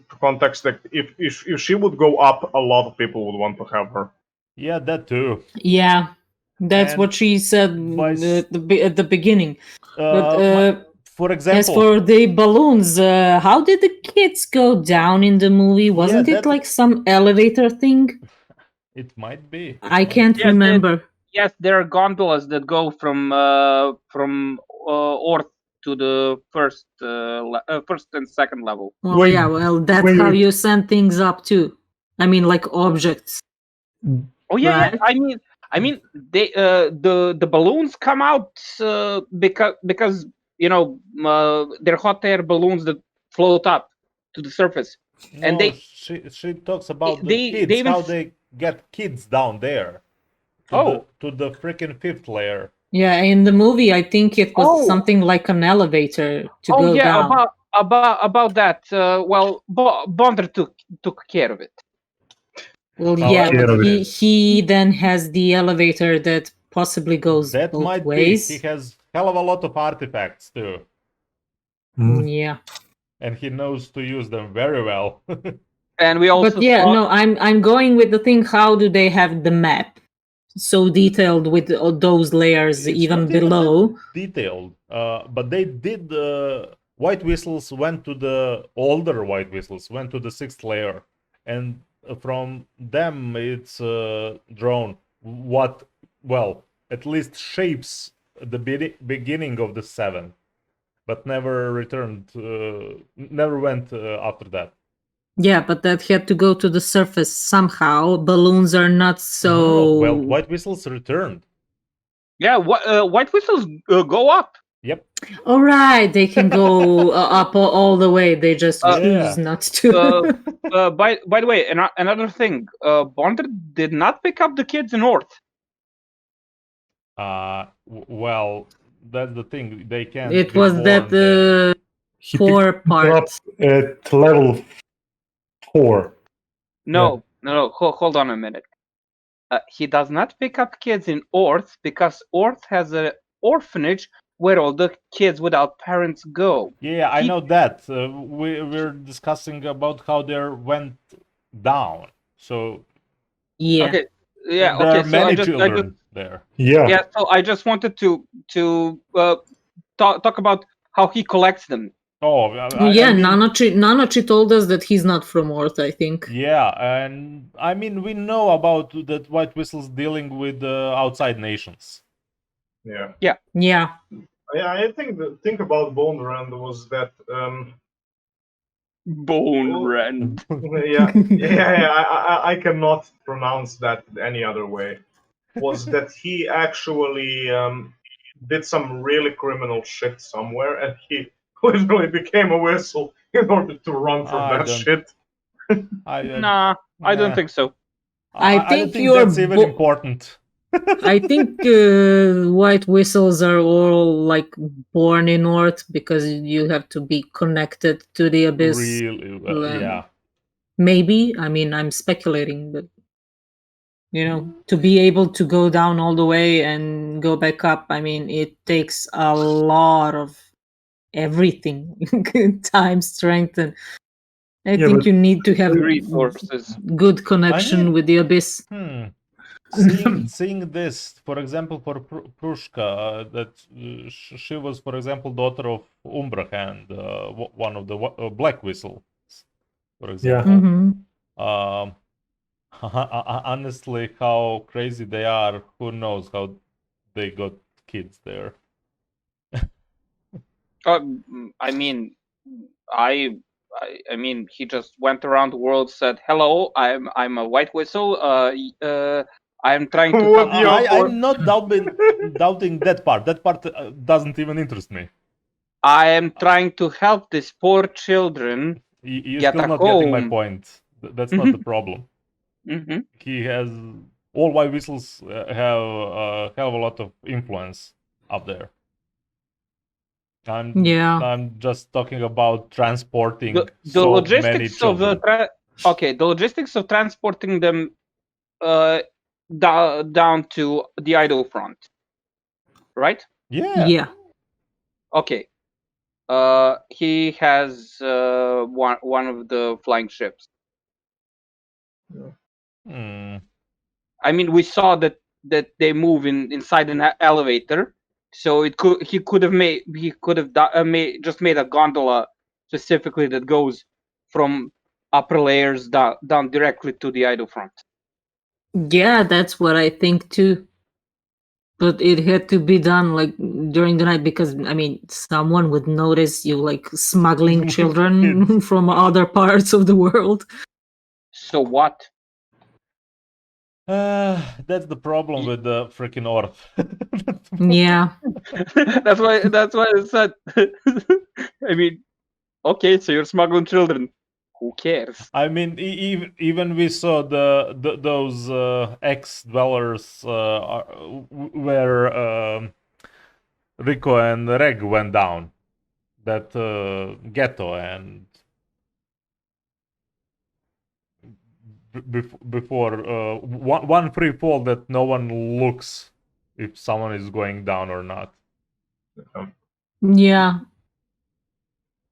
that if she would go up, a lot of people would want to have her. Yeah, that too. Yeah, that's what she said at the beginning. For example, as for the balloons, how did the kids go down in the movie? Wasn't it like some elevator thing? It might be. I can't remember. Yes, there are gondolas that go from Earth to the first and second level. Oh yeah, well that's how you send things up too. I mean, like objects. Oh yeah, right? yeah. I mean, they the balloons come out because you know they're hot air balloons that float up to the surface, and she talks about the kids, how they get kids down there. To the freaking fifth layer. Yeah, in the movie, I think it was something like an elevator to go down. About that. Well, Bonder took care of it. Well, yeah, but he then has the elevator that possibly goes both ways. Be. He has hell of a lot of artifacts too. Yeah. And he knows to use them very well. And we also. But yeah, no, I'm going with the thing. How do they have the map so detailed with those layers even below? Detailed, but they did. White whistles went to the older white whistles went to the 6th layer, and from them it's drawn what at least shapes the beginning of the 7th, but never returned. Never went after that. Yeah, but that had to go to the surface somehow. Balloons are not so. Well, white whistles returned. Yeah, white whistles go up. Yep. All right, they can go up all the way. They just choose not to. By the way, another thing, Bonder did not pick up the kids in North. Well, that's the thing. They can't. It was that 4 part at level 4. No. Hold on a minute. He does not pick up kids in Earth because Earth has an orphanage where all the kids without parents go. Yeah, I know that. We're discussing about how they went down. So yeah, okay, yeah, there okay. are many children there. Yeah. So I just wanted to talk about how he collects them. Nanachi told us that he's not from Earth, I think. Yeah, and I mean we know about that white whistles dealing with outside nations. Yeah. I think about Bone Rand was that Bone Rand. I cannot pronounce that any other way. Was that he actually did some really criminal shit somewhere, and he literally became a whistle in order to run from I that don't- shit. Nah, I don't think so. I I don't think think you're that's even bo- important. I think white whistles are all like born in North because you have to be connected to the abyss. Really, yeah. Maybe. I mean, I'm speculating, but to be able to go down all the way and go back up, I mean, it takes a lot of everything, time, strength, and I think but you need to have Resources. good connection mean- with the abyss. Seeing this, for example, for Prushka, that she was, for example, daughter of Umbra and one of the Black Whistles, for example. Mhm. Honestly, how crazy they are, who knows how they got kids there. I mean, I mean, he just went around the world, said, "Hello, I'm a white whistle. I'm trying to What help the you." I'm not doubting that part. That part doesn't even interest me. I am trying to help these poor children. You're Get still a not getting my home. point. That's not the problem. Hmm. He has all white whistles have a hell of a lot of influence up there. Yeah. I'm just talking about transporting The so many logistics of children. the logistics of transporting them down to the idol front, right? Yeah. Okay. He has one of the flying ships. Hmm. I mean, we saw that they move inside an elevator, so he could have made just made a gondola specifically that goes from upper layers down directly to the idol front. Yeah, that's what I think too. But it had to be done like during the night because I mean, someone would notice you like smuggling children from other parts of the world. So what? That's the problem with the freaking Earth. Yeah. that's why I said. I mean, okay, so you're smuggling children. Who cares? I mean, even we saw those ex-dwellers where Rico and Reg went down, that ghetto, and before one free fall that no one looks if someone is going down or not. Yeah.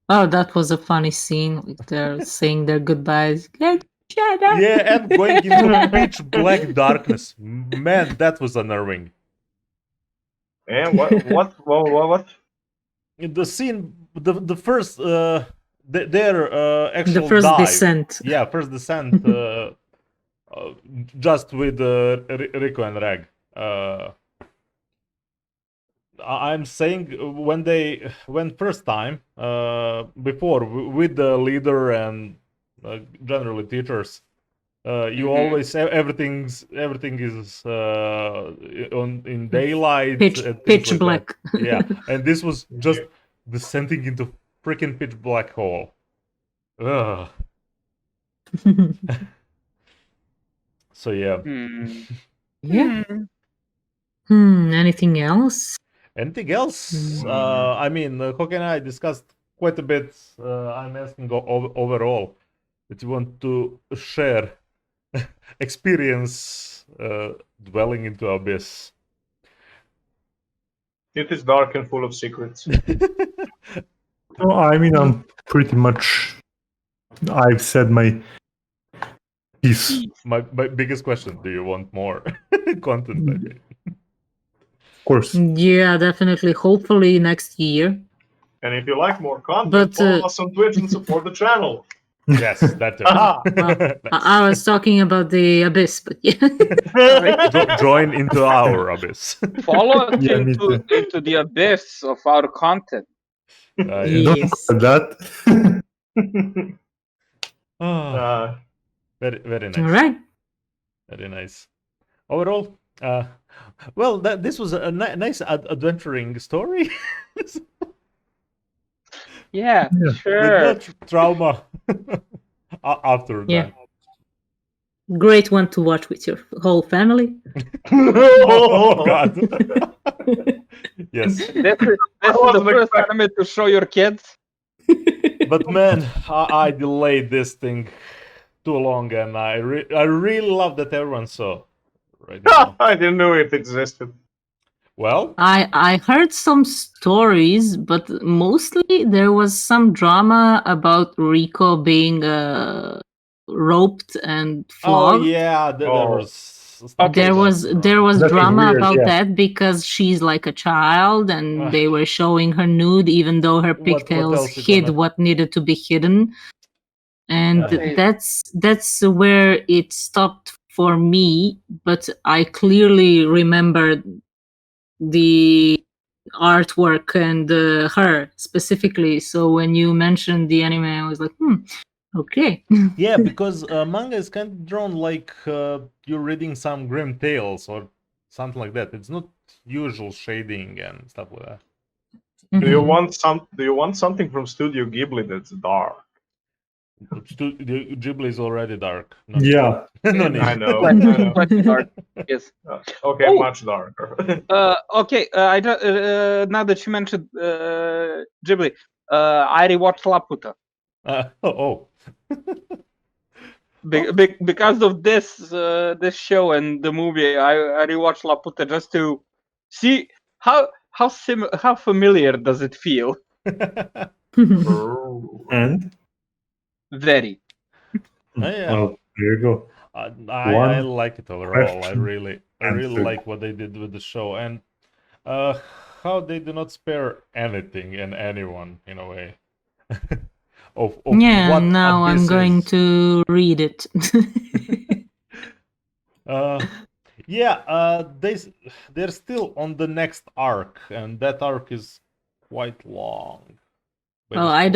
Oh, that was a funny scene. Like they're saying their goodbyes. Shut up. Yeah, and going into pitch black darkness. Man, that was unnerving. And what? In the scene, the first their actual The first dive. descent. Yeah, first descent. Just with Rico and Reg. I'm saying when first time before with the leader and generally teachers, you always everything is in daylight. Pitch like black. That. Yeah, and this was just descending into freaking pitch black hole. Ugh. So yeah. Yeah. Anything else? Anything else? I mean, Hoki and I discussed quite a bit. I'm asking overall that you want to share experience dwelling into abyss. It is dark and full of secrets. No, I mean, I'm pretty much. I've said my piece. My biggest question: do you want more content? I mean. Of course. Yeah, definitely. Hopefully next year. And if you like more content, But, follow us on Twitch and support the channel. Yes, that too. Ah, Well, Nice. I was talking about the abyss, but yeah. Sorry. Join into our abyss. Follow us Yeah, me too. into the abyss of our content. Yes. That. Very nice. All right. Very nice. Overall, Well, this was a nice adventuring story. Yeah, Yeah. sure. With no trauma after Yeah. that. Great one to watch with your whole family. Oh, God. Yes. This is the wasn't first expecting- anime to show your kids. But man, I delayed this thing too long, and I really love that everyone saw right now. I didn't know it existed. Well, I heard some stories, but mostly there was some drama about Rico being roped and flogged. yeah, there Oh. was stuff There like was that. there was That's drama weird, about yeah. that because she's like a child and Ugh. they were showing her nude even though her What pigtails else you hid gonna- what needed to be hidden. And Okay. that's where it stopped for me, but I clearly remember the artwork and her specifically. So when you mentioned the anime, I was like, okay. Yeah, because manga is kind of drawn like you're reading some grim tales or something like that. It's not usual shading and stuff like that. Do you Mhm. want something from Studio Ghibli that's dark? The Ghibli is already dark. No need. Yeah. No need. I know. Quite- I know. quite dark. Yes. Okay, Oh. much darker. Okay. I now that you mentioned Ghibli, I rewatched Laputa Oh. because of this show and the movie. I rewatched Laputa just to see how familiar does it feel. And Very. Yeah. well, there you go. I One like it overall. I question really answered. like what they did with the show and how they do not spare anything and anyone in a way. of Yeah, what now I'm Abyss going is. to read it. They're still on the next arc, and that arc is quite long. by Well, this I point.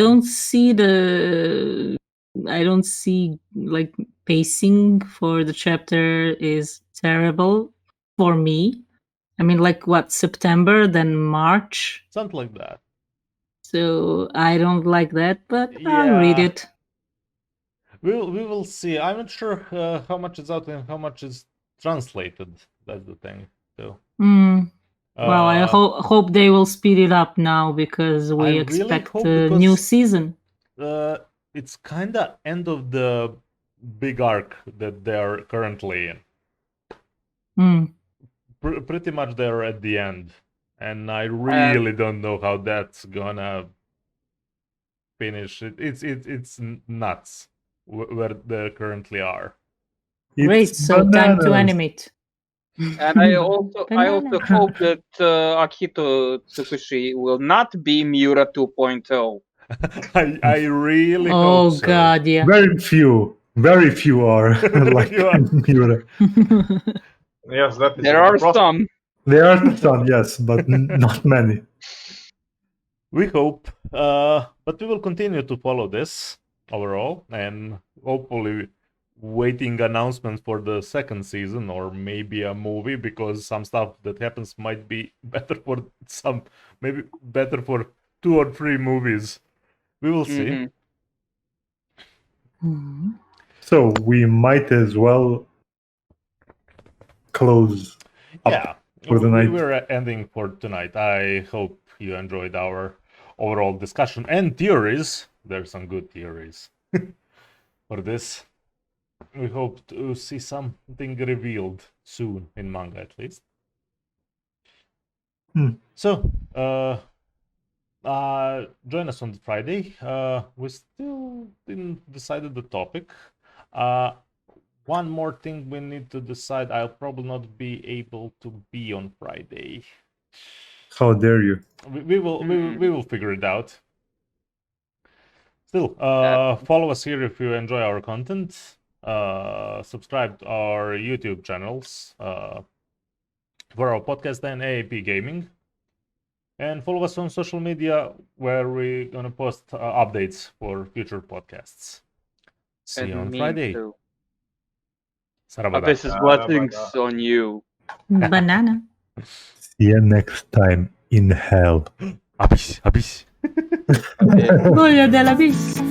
don't see like pacing for the chapter is terrible for me. I mean, like what, September, then March. Something like that. So I don't like that, but I'll read Yeah. it. We will see. I'm not sure how much is out and how much is translated. That's the thing, too. Well, I hope they will speed it up now because I we really expect hope a new because- season. It's kind of end of the big arc that they are currently in. Pretty much they're at the end, and I really don't know how that's gonna finish. It's nuts where they currently are. Great, It's so time to bananas. animate. And I also Banana. hope that Akito Tsukushi will not be Miura 2.0. I really Oh hope so. God, yeah. Very few are like few are. Miura. Yes, that is There are the process. some. There are some, yes, but not many. We hope, but we will continue to follow this overall, and hopefully waiting announcements for the second season or maybe a movie, because some stuff that happens might be better for some, maybe better for 2 or 3 movies. We will see. Mhm. So we might as well close up Yeah, for the night. we're ending for tonight. I hope you enjoyed our overall discussion and theories. There's some good theories for this. We hope to see something revealed soon in manga, at least. So, join us on Friday. We still didn't decide the topic. One more thing we need to decide. I'll probably not be able to be on Friday. How dare you? We will figure it out. Still, follow us here if you enjoy our content. Subscribe to our YouTube channels for our podcast and AAP Gaming. And follow us on social media where we're going to post updates for future podcasts. See you on Me Friday. too. Sarabada. Abyss's blessings on you. Banana. See you next time in hell. Abyss. Okay. Goya de la bis.